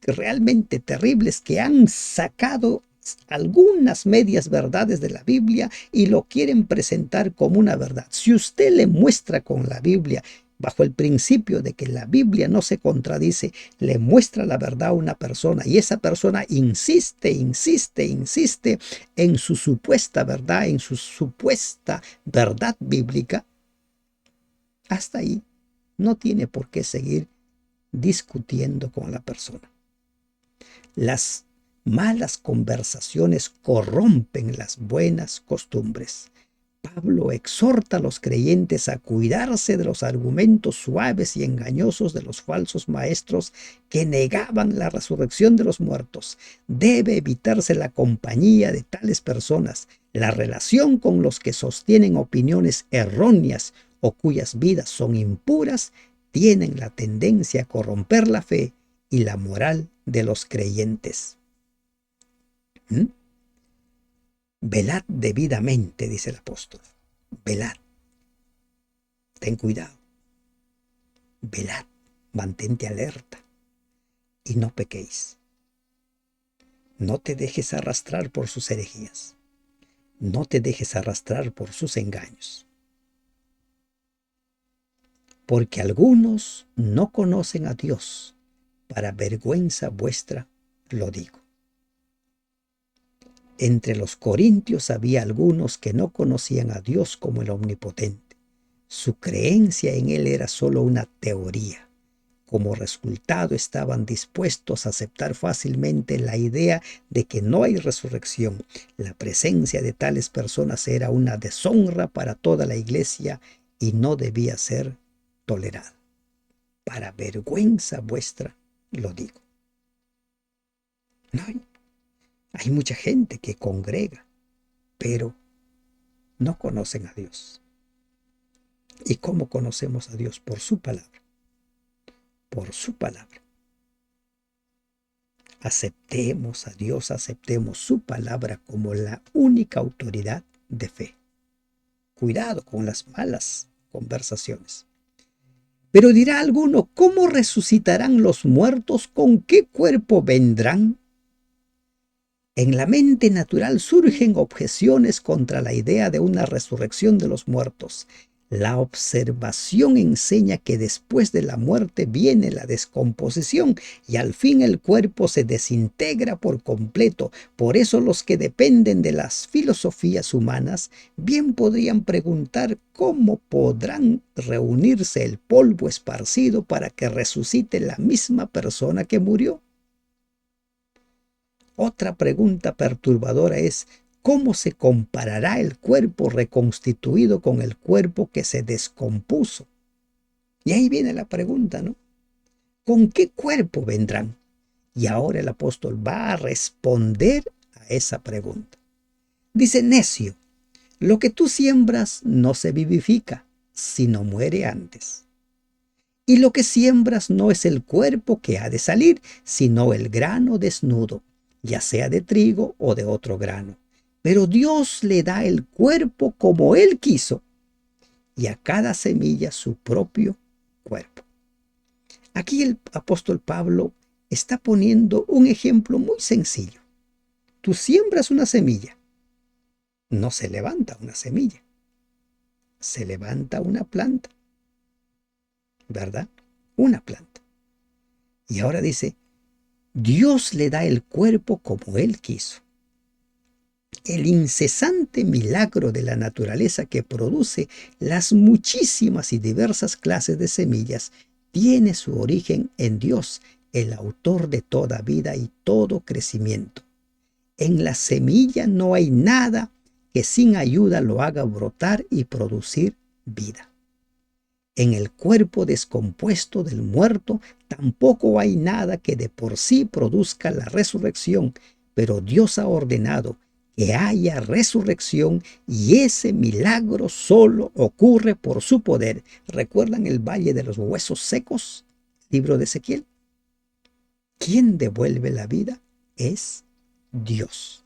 A: realmente terribles, que han sacado algunas medias verdades de la Biblia y lo quieren presentar como una verdad. Si usted le muestra con la Biblia, bajo el principio de que la Biblia no se contradice, le muestra la verdad a una persona y esa persona insiste en su supuesta verdad, en su supuesta verdad bíblica, hasta ahí no tiene por qué seguir discutiendo con la persona. Las malas conversaciones corrompen las buenas costumbres. Pablo exhorta a los creyentes a cuidarse de los argumentos suaves y engañosos de los falsos maestros que negaban la resurrección de los muertos. Debe evitarse la compañía de tales personas, la relación con los que sostienen opiniones erróneas o cuyas vidas son impuras, tienen la tendencia a corromper la fe y la moral de los creyentes. Velad debidamente, dice el apóstol. Velad. Ten cuidado. Velad. Mantente alerta. Y no pequéis. No te dejes arrastrar por sus herejías. No te dejes arrastrar por sus engaños. Porque algunos no conocen a Dios. Para vergüenza vuestra lo digo. Entre los corintios había algunos que no conocían a Dios como el Omnipotente. Su creencia en Él era solo una teoría, Como resultado, estaban dispuestos a aceptar fácilmente la idea de que no hay resurrección. La presencia de tales personas era una deshonra para toda la iglesia y no debía ser tolerada. Para vergüenza vuestra lo digo. No, hay mucha gente que congrega, pero no conocen a Dios. ¿Y cómo conocemos a Dios? Por su palabra. Por su palabra. Aceptemos a Dios, aceptemos su palabra como la única autoridad de fe. Cuidado con las malas conversaciones. Pero dirá alguno, ¿cómo resucitarán los muertos? ¿Con qué cuerpo vendrán? En la mente natural surgen objeciones contra la idea de una resurrección de los muertos. La observación enseña que después de la muerte viene la descomposición y al fin el cuerpo se desintegra por completo. Por eso los que dependen de las filosofías humanas bien podrían preguntar cómo podrán reunirse el polvo esparcido para que resucite la misma persona que murió. Otra pregunta perturbadora es, ¿cómo se comparará el cuerpo reconstituido con el cuerpo que se descompuso? Y ahí viene la pregunta, ¿no? ¿Con qué cuerpo vendrán? Y ahora el apóstol va a responder a esa pregunta. Dice, necio, lo que tú siembras no se vivifica, sino muere antes. Y lo que siembras no es el cuerpo que ha de salir, sino el grano desnudo, ya sea de trigo o de otro grano. Pero Dios le da el cuerpo como Él quiso, y a cada semilla su propio cuerpo. Aquí el apóstol Pablo está poniendo un ejemplo muy sencillo. Tú siembras una semilla, no se levanta una semilla, se levanta una planta, ¿verdad? Una planta. Y ahora dice, Dios le da el cuerpo como Él quiso. El incesante milagro de la naturaleza que produce las muchísimas y diversas clases de semillas tiene su origen en Dios, el autor de toda vida y todo crecimiento. En la semilla no hay nada que sin ayuda lo haga brotar y producir vida. En el cuerpo descompuesto del muerto tampoco hay nada que de por sí produzca la resurrección, pero Dios ha ordenado que haya resurrección y ese milagro solo ocurre por su poder. ¿Recuerdan el valle de los huesos secos? Libro de Ezequiel. Quien devuelve la vida es Dios.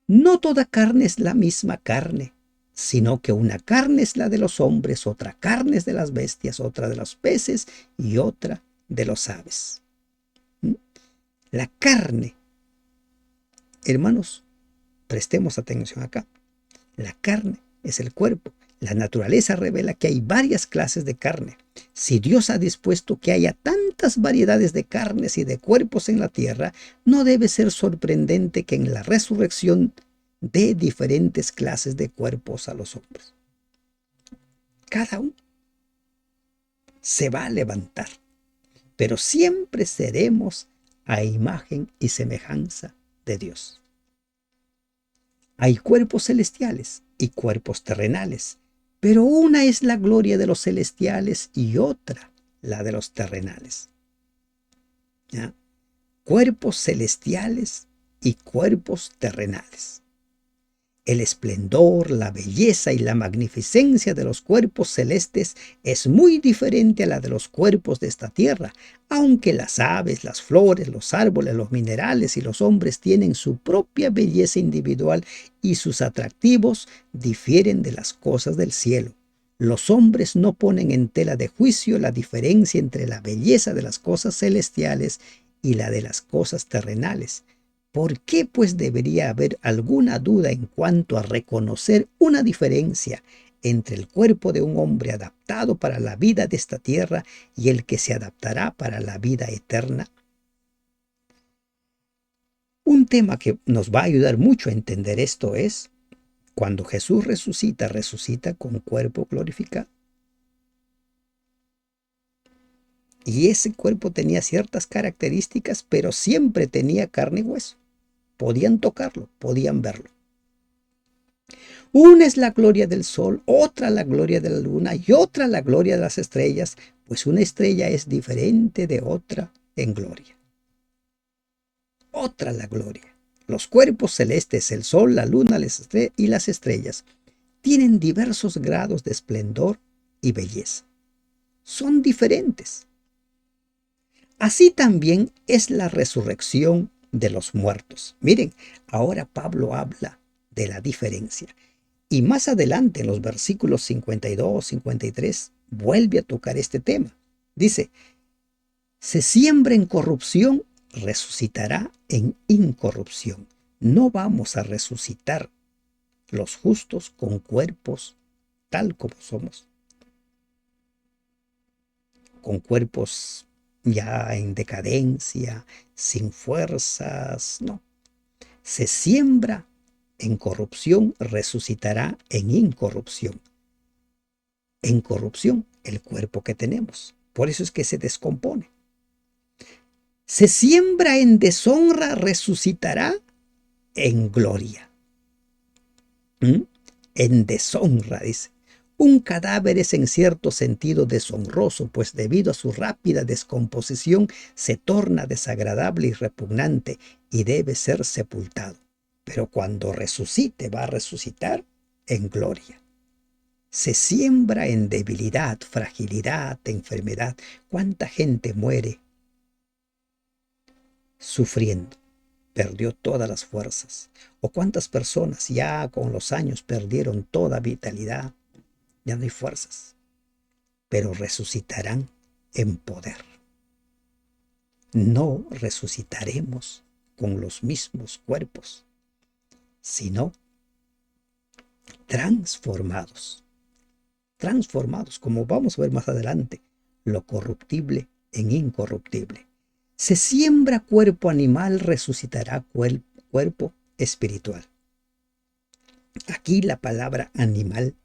A: No toda carne es la misma carne, sino que una carne es la de los hombres, otra carne es de las bestias, otra de los peces y otra de los aves. La carne, hermanos, prestemos atención acá. La carne es el cuerpo. La naturaleza revela que hay varias clases de carne. Si Dios ha dispuesto que haya tantas variedades de carnes y de cuerpos en la tierra, no debe ser sorprendente que en la resurrección dé diferentes clases de cuerpos a los hombres. Cada uno se va a levantar, pero siempre seremos a imagen y semejanza de Dios. Hay cuerpos celestiales y cuerpos terrenales, pero una es la gloria de los celestiales y otra la de los terrenales. ¿Ya? Cuerpos celestiales y cuerpos terrenales. El esplendor, la belleza y la magnificencia de los cuerpos celestes es muy diferente a la de los cuerpos de esta tierra, aunque las aves, las flores, los árboles, los minerales y los hombres tienen su propia belleza individual y sus atractivos difieren de las cosas del cielo. Los hombres no ponen en tela de juicio la diferencia entre la belleza de las cosas celestiales y la de las cosas terrenales. ¿Por qué pues debería haber alguna duda en cuanto a reconocer una diferencia entre el cuerpo de un hombre adaptado para la vida de esta tierra y el que se adaptará para la vida eterna? Un tema que nos va a ayudar mucho a entender esto es, cuando Jesús resucita, resucita con cuerpo glorificado. Y ese cuerpo tenía ciertas características, pero siempre tenía carne y hueso. Podían tocarlo, podían verlo. Una es la gloria del sol, otra la gloria de la luna y otra la gloria de las estrellas, pues una estrella es diferente de otra en gloria. Otra la gloria. Los cuerpos celestes, el sol, la luna y las estrellas, tienen diversos grados de esplendor y belleza. Son diferentes. Así también es la resurrección de los muertos. Miren, ahora Pablo habla de la diferencia. Y más adelante, en los versículos 52, 53, vuelve a tocar este tema. Dice, se siembra en corrupción, resucitará en incorrupción. No vamos a resucitar los justos con cuerpos tal como somos, con cuerpos ya en decadencia, sin fuerzas, no. Se siembra en corrupción, resucitará en incorrupción. En corrupción, el cuerpo que tenemos. Por eso es que se descompone. Se siembra en deshonra, resucitará en gloria. En deshonra, dice. Un cadáver es en cierto sentido deshonroso, pues debido a su rápida descomposición se torna desagradable y repugnante y debe ser sepultado. Pero cuando resucite, va a resucitar en gloria. Se siembra en debilidad, fragilidad, enfermedad. ¿Cuánta gente muere sufriendo? Perdió todas las fuerzas. ¿O cuántas personas ya con los años perdieron toda vitalidad? Ya no hay fuerzas, pero resucitarán en poder. No resucitaremos con los mismos cuerpos, sino transformados. Transformados, como vamos a ver más adelante, lo corruptible en incorruptible. Se siembra cuerpo animal, resucitará cuerpo espiritual. Aquí la palabra animal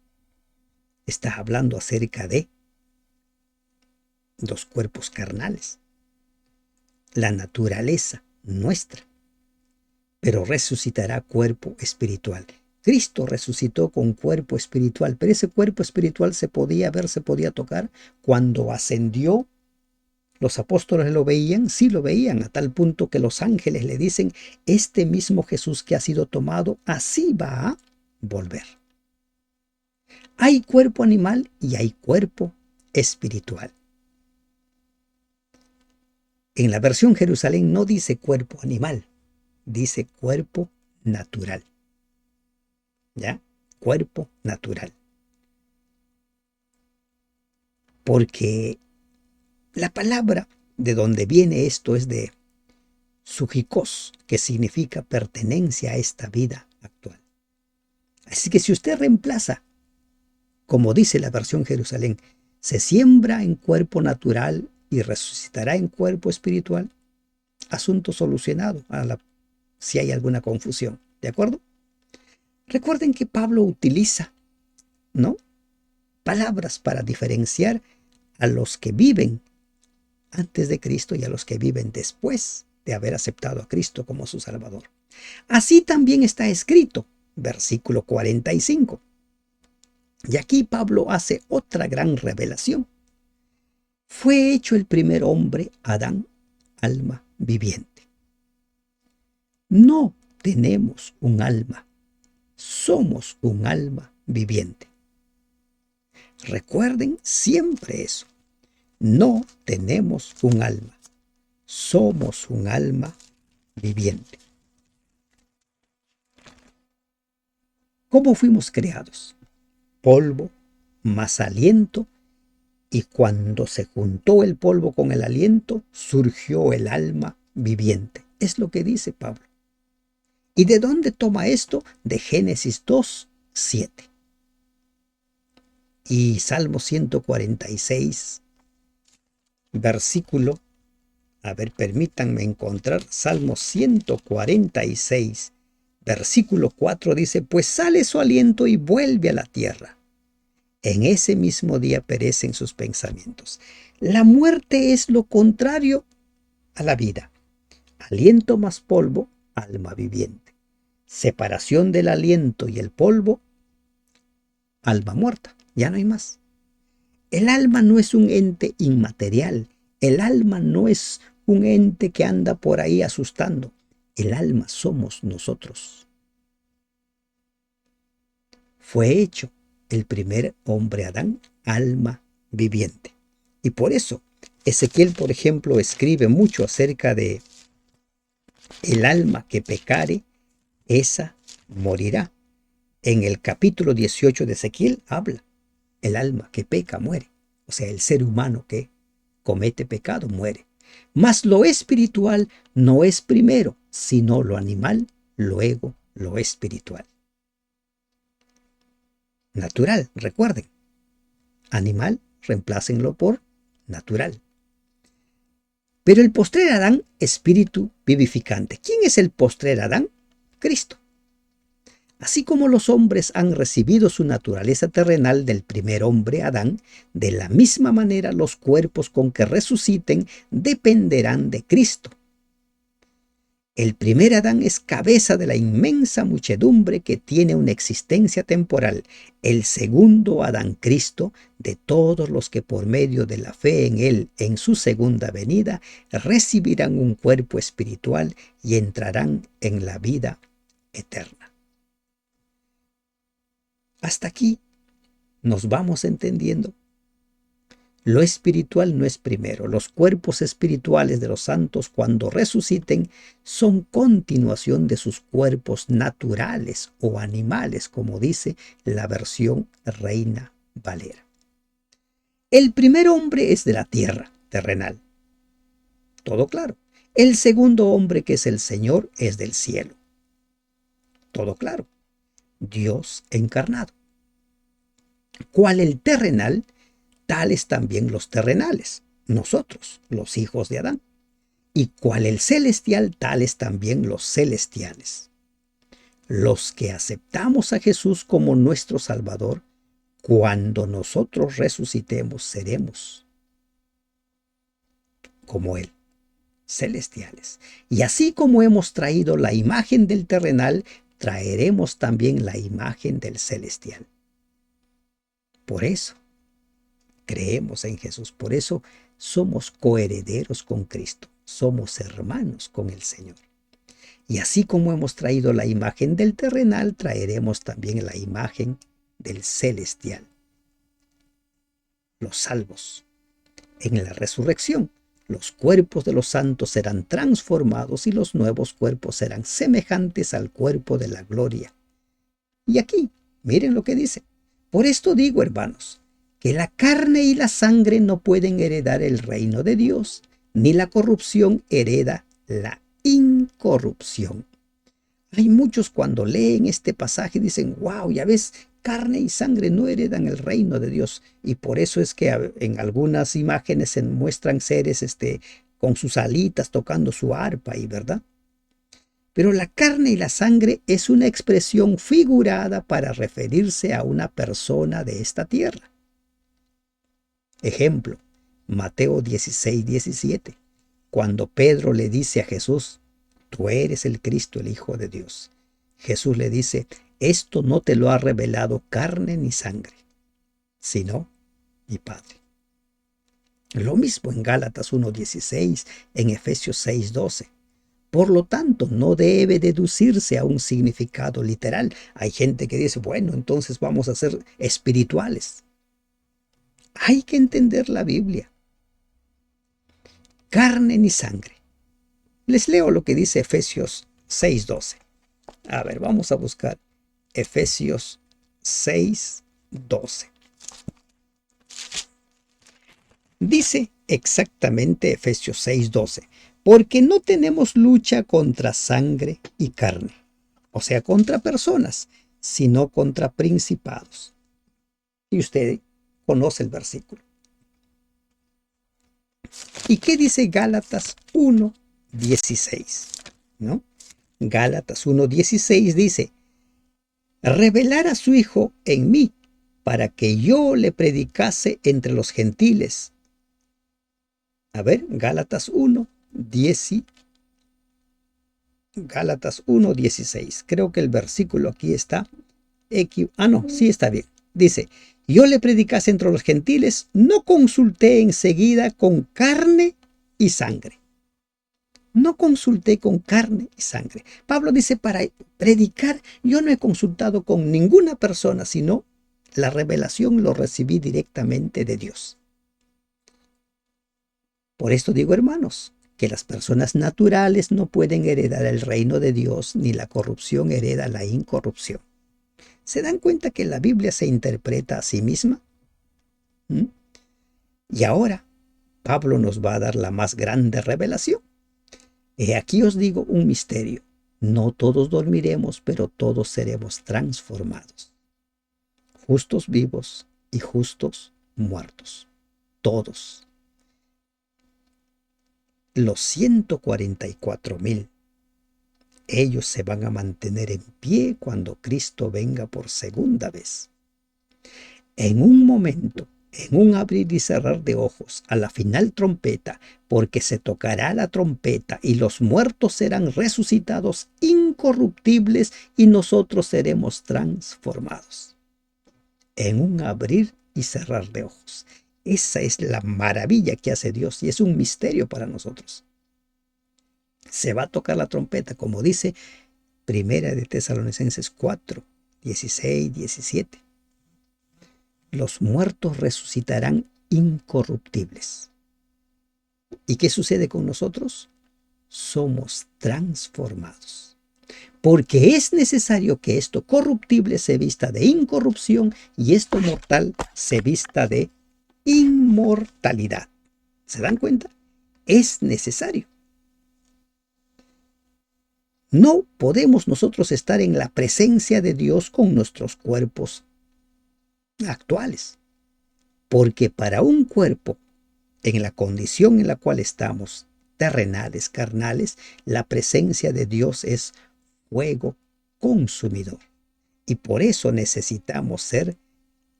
A: está hablando acerca de los cuerpos carnales, la naturaleza nuestra, pero resucitará cuerpo espiritual. Cristo resucitó con cuerpo espiritual, pero ese cuerpo espiritual se podía ver, se podía tocar. Cuando ascendió, los apóstoles lo veían, sí lo veían, a tal punto que los ángeles le dicen, este mismo Jesús que ha sido tomado, así va a volver. Hay cuerpo animal y hay cuerpo espiritual. En la versión Jerusalén no dice cuerpo animal, dice cuerpo natural. ¿Ya? Cuerpo natural. Porque la palabra de donde viene esto es de sujikos, que significa pertenencia a esta vida actual. Así que si usted reemplaza, como dice la versión Jerusalén, se siembra en cuerpo natural y resucitará en cuerpo espiritual, asunto solucionado si hay alguna confusión. ¿De acuerdo? Recuerden que Pablo utiliza, ¿no?, palabras para diferenciar a los que viven antes de Cristo y a los que viven después de haber aceptado a Cristo como su Salvador. Así también está escrito, versículo 45. Y aquí Pablo hace otra gran revelación. Fue hecho el primer hombre, Adán, alma viviente. No tenemos un alma, somos un alma viviente. Recuerden siempre eso. No tenemos un alma, somos un alma viviente. ¿Cómo fuimos creados? Polvo más aliento, y cuando se juntó el polvo con el aliento, surgió el alma viviente. Es lo que dice Pablo. ¿Y de dónde toma esto? De Génesis 2, 7. Y Salmo 146, versículo, permítanme encontrar, Salmo 146, versículo 4 dice, pues sale su aliento y vuelve a la tierra. en ese mismo día perecen sus pensamientos. La muerte es lo contrario a la vida. Aliento más polvo, alma viviente. Separación del aliento y el polvo, alma muerta. Ya no hay más. El alma no es un ente inmaterial. El alma no es un ente que anda por ahí asustando. El alma somos nosotros. Fue hecho el primer hombre Adán, alma viviente. Y por eso Ezequiel, por ejemplo, escribe mucho acerca de el alma que pecare, esa morirá. En el capítulo 18 de Ezequiel habla, el alma que peca muere. O sea, el ser humano que comete pecado muere. Mas lo espiritual no es primero, sino lo animal, luego lo espiritual. Natural, recuerden. Animal, reemplácenlo por natural. Pero el postrer Adán, espíritu vivificante. ¿Quién es el postrer Adán? Cristo. Así como los hombres han recibido su naturaleza terrenal del primer hombre Adán, de la misma manera los cuerpos con que resuciten dependerán de Cristo. El primer Adán es cabeza de la inmensa muchedumbre que tiene una existencia temporal. El segundo Adán, Cristo, de todos los que por medio de la fe en Él, en su segunda venida, recibirán un cuerpo espiritual y entrarán en la vida eterna. Hasta aquí nos vamos entendiendo. Lo espiritual no es primero. Los cuerpos espirituales de los santos, cuando resuciten, son continuación de sus cuerpos naturales o animales, como dice la versión Reina Valera. El primer hombre es de la tierra, terrenal. Todo claro. El segundo hombre, que es el Señor, es del cielo. Todo claro. Dios encarnado. ¿Cuál el terrenal? Tales también los terrenales, nosotros, los hijos de Adán. Y cual el celestial, tales también los celestiales. Los que aceptamos a Jesús como nuestro Salvador, cuando nosotros resucitemos, seremos como Él, celestiales. Y así como hemos traído la imagen del terrenal, traeremos también la imagen del celestial. Por eso creemos en Jesús, por eso somos coherederos con Cristo, somos hermanos con el Señor. Y así como hemos traído la imagen del terrenal, traeremos también la imagen del celestial. Los salvos. En la resurrección, los cuerpos de los santos serán transformados y los nuevos cuerpos serán semejantes al cuerpo de la gloria. Y aquí, miren lo que dice. Por esto digo, hermanos, que la carne y la sangre no pueden heredar el reino de Dios, ni la corrupción hereda la incorrupción. Hay muchos cuando leen este pasaje dicen, wow, ya ves, carne y sangre no heredan el reino de Dios. Y por eso es que en algunas imágenes se muestran seres con sus alitas tocando su arpa, y ¿verdad? Pero la carne y la sangre es una expresión figurada para referirse a una persona de esta tierra. Ejemplo, Mateo 16:17, cuando Pedro le dice a Jesús, tú eres el Cristo, el Hijo de Dios. Jesús le dice, esto no te lo ha revelado carne ni sangre, sino mi Padre. Lo mismo en Gálatas 1:16, en Efesios 6:12. Por lo tanto, no debe deducirse a un significado literal. Hay gente que dice, bueno, entonces vamos a ser espirituales. Hay que entender la Biblia. Carne ni sangre. Les leo lo que dice Efesios 6:12. A ver, vamos a buscar Efesios 6:12. Dice exactamente Efesios 6:12, porque no tenemos lucha contra sangre y carne, o sea, contra personas, sino contra principados. Y usted conoce el versículo. ¿Y qué dice Gálatas 1:16? ¿No? Gálatas 1:16 dice, revelar a su Hijo en mí, para que yo le predicase entre los gentiles. A ver, Gálatas 1:16. Creo que el versículo aquí está. No, sí está bien. Dice, yo le predicase entre los gentiles, no consulté enseguida con carne y sangre. No consulté con carne y sangre. Pablo dice, para predicar, yo no he consultado con ninguna persona, sino la revelación lo recibí directamente de Dios. Por esto digo, hermanos, que las personas naturales no pueden heredar el reino de Dios, ni la corrupción hereda la incorrupción. ¿Se dan cuenta que la Biblia se interpreta a sí misma? ¿Mm? Y ahora, Pablo nos va a dar la más grande revelación. Aquí os digo un misterio. No todos dormiremos, pero todos seremos transformados. Justos vivos y justos muertos. Todos. Los 144,000. Ellos se van a mantener en pie cuando Cristo venga por segunda vez. En un momento, en un abrir y cerrar de ojos, a la final trompeta, porque se tocará la trompeta y los muertos serán resucitados incorruptibles y nosotros seremos transformados. En un abrir y cerrar de ojos. Esa es la maravilla que hace Dios y es un misterio para nosotros. Se va a tocar la trompeta, como dice Primera de Tesalonicenses 4:16-17. Los muertos resucitarán incorruptibles. ¿Y qué sucede con nosotros? Somos transformados. Porque es necesario que esto corruptible se vista de incorrupción y esto mortal se vista de inmortalidad. ¿Se dan cuenta? Es necesario. No podemos nosotros estar en la presencia de Dios con nuestros cuerpos actuales. Porque para un cuerpo, en la condición en la cual estamos, terrenales, carnales, la presencia de Dios es fuego consumidor. Y por eso necesitamos ser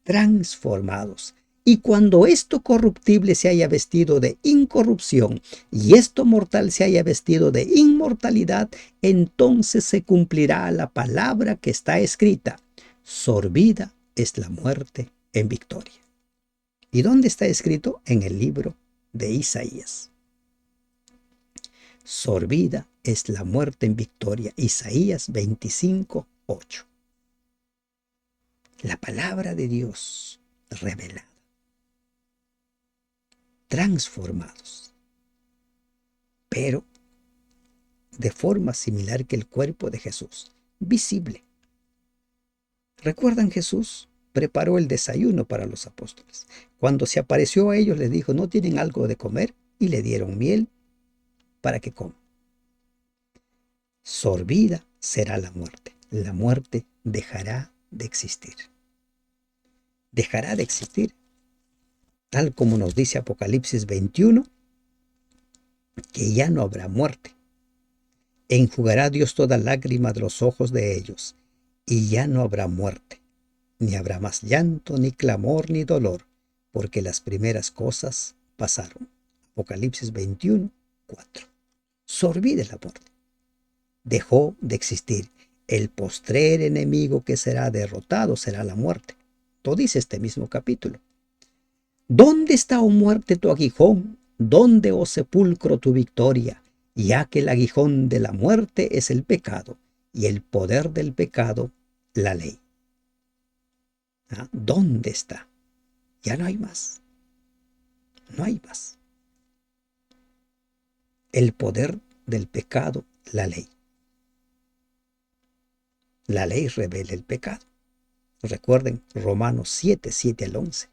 A: transformados. Y cuando esto corruptible se haya vestido de incorrupción y esto mortal se haya vestido de inmortalidad, entonces se cumplirá la palabra que está escrita: sorbida es la muerte en victoria. ¿Y dónde está escrito? En el libro de Isaías. Sorbida es la muerte en victoria. Isaías 25:8. La palabra de Dios revelada. Transformados. Pero de forma similar que el cuerpo de Jesús. Visible. ¿Recuerdan? Jesús preparó el desayuno para los apóstoles. Cuando se apareció a ellos les dijo, ¿no tienen algo de comer? Y le dieron miel para que coman. Sorbida será la muerte. La muerte dejará de existir. Dejará de existir. Tal como nos dice Apocalipsis 21, que ya no habrá muerte. Enjugará Dios toda lágrima de los ojos de ellos, y ya no habrá muerte, ni habrá más llanto, ni clamor, ni dolor, porque las primeras cosas pasaron. Apocalipsis 21:4. Sorbida la muerte. Dejó de existir. El postrer enemigo que será derrotado será la muerte. Lo dice este mismo capítulo. ¿Dónde está, oh muerte, tu aguijón? ¿Dónde, oh sepulcro, tu victoria? Ya que el aguijón de la muerte es el pecado, y el poder del pecado, la ley. ¿Dónde está? Ya no hay más. No hay más. El poder del pecado, la ley. La ley revela el pecado. Recuerden Romanos 7:7-11.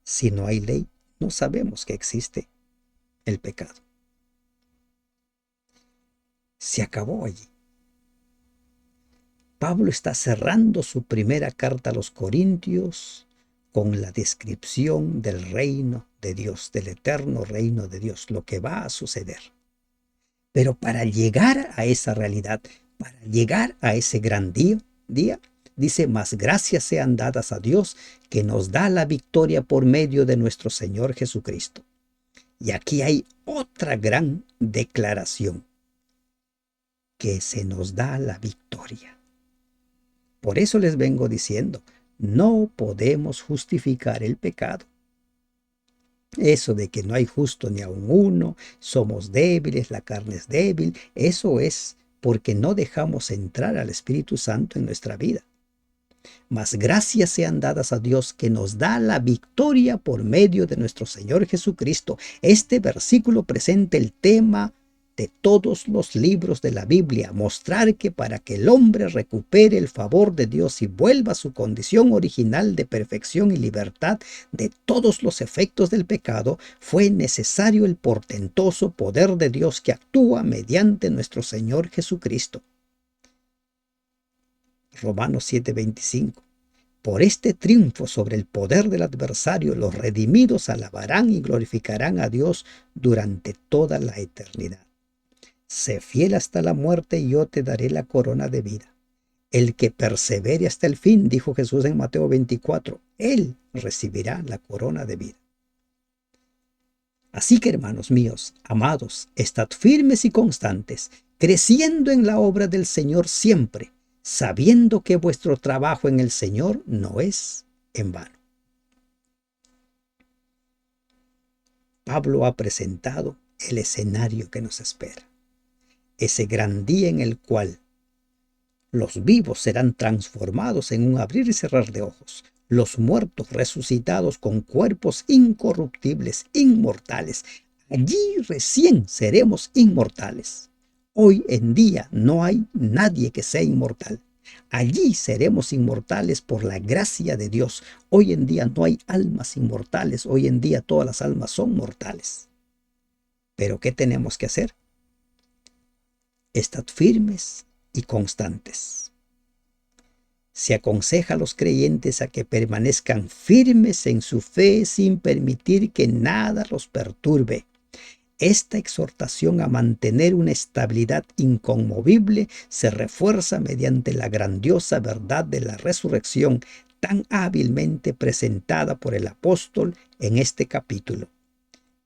A: Si no hay ley, no sabemos que existe el pecado. Se acabó allí. Pablo está cerrando su primera carta a los Corintios con la descripción del reino de Dios, del eterno reino de Dios, lo que va a suceder. Pero para llegar a esa realidad, para llegar a ese gran día, dice, mas gracias sean dadas a Dios que nos da la victoria por medio de nuestro Señor Jesucristo. Y aquí hay otra gran declaración, que se nos da la victoria. Por eso les vengo diciendo, no podemos justificar el pecado. Eso de que no hay justo ni aun uno, somos débiles, la carne es débil, eso es porque no dejamos entrar al Espíritu Santo en nuestra vida. Mas gracias sean dadas a Dios que nos da la victoria por medio de nuestro Señor Jesucristo. Este versículo presenta el tema de todos los libros de la Biblia, mostrar que para que el hombre recupere el favor de Dios y vuelva a su condición original de perfección y libertad de todos los efectos del pecado, fue necesario el portentoso poder de Dios que actúa mediante nuestro Señor Jesucristo. Romanos 7:25. Por este triunfo sobre el poder del adversario, los redimidos alabarán y glorificarán a Dios durante toda la eternidad. Sé fiel hasta la muerte y yo te daré la corona de vida. El que persevere hasta el fin, dijo Jesús en Mateo 24, él recibirá la corona de vida. Así que, hermanos míos, amados, estad firmes y constantes, creciendo en la obra del Señor siempre, sabiendo que vuestro trabajo en el Señor no es en vano. Pablo ha presentado el escenario que nos espera. Ese gran día en el cual los vivos serán transformados en un abrir y cerrar de ojos, los muertos resucitados con cuerpos incorruptibles, inmortales. Allí recién seremos inmortales. Hoy en día no hay nadie que sea inmortal. Allí seremos inmortales por la gracia de Dios. Hoy en día no hay almas inmortales. Hoy en día todas las almas son mortales. Pero ¿qué tenemos que hacer? Estad firmes y constantes. Se aconseja a los creyentes a que permanezcan firmes en su fe sin permitir que nada los perturbe. Esta exhortación a mantener una estabilidad inconmovible se refuerza mediante la grandiosa verdad de la resurrección tan hábilmente presentada por el apóstol en este capítulo.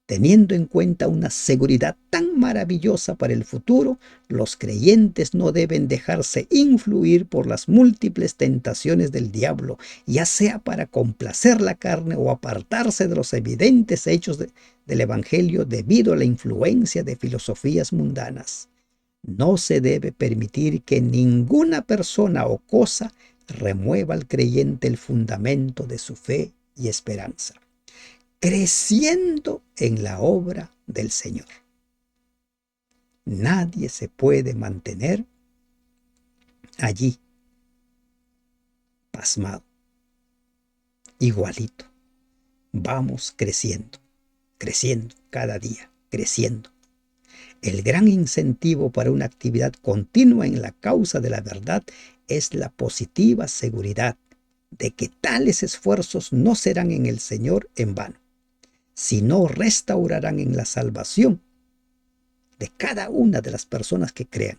A: Teniendo en cuenta una seguridad tan maravillosa para el futuro, los creyentes no deben dejarse influir por las múltiples tentaciones del diablo, ya sea para complacer la carne o apartarse de los evidentes hechos del Evangelio debido a la influencia de filosofías mundanas. No se debe permitir que ninguna persona o cosa remueva al creyente el fundamento de su fe y esperanza, creciendo en la obra del Señor. Nadie se puede mantener allí pasmado, igualito. Vamos creciendo, creciendo cada día, creciendo. El gran incentivo para una actividad continua en la causa de la verdad es la positiva seguridad de que tales esfuerzos no serán en el Señor en vano, sino restaurarán en la salvación de cada una de las personas que crean.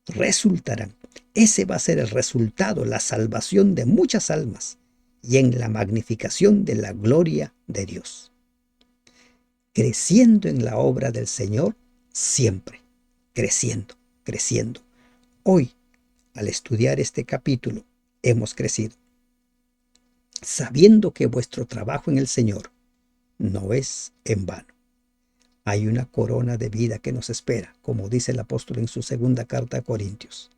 A: Resultarán. Ese va a ser el resultado, la salvación de muchas almas y en la magnificación de la gloria de Dios. Creciendo en la obra del Señor siempre, creciendo, creciendo. Hoy, al estudiar este capítulo, hemos crecido, sabiendo que vuestro trabajo en el Señor no es en vano. Hay una corona de vida que nos espera, como dice el apóstol en su segunda carta a Corintios.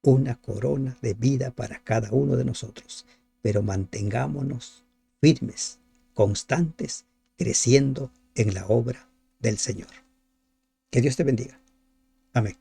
A: Una corona de vida para cada uno de nosotros, pero mantengámonos firmes, constantes, creciendo en la obra del Señor. Que Dios te bendiga. Amén.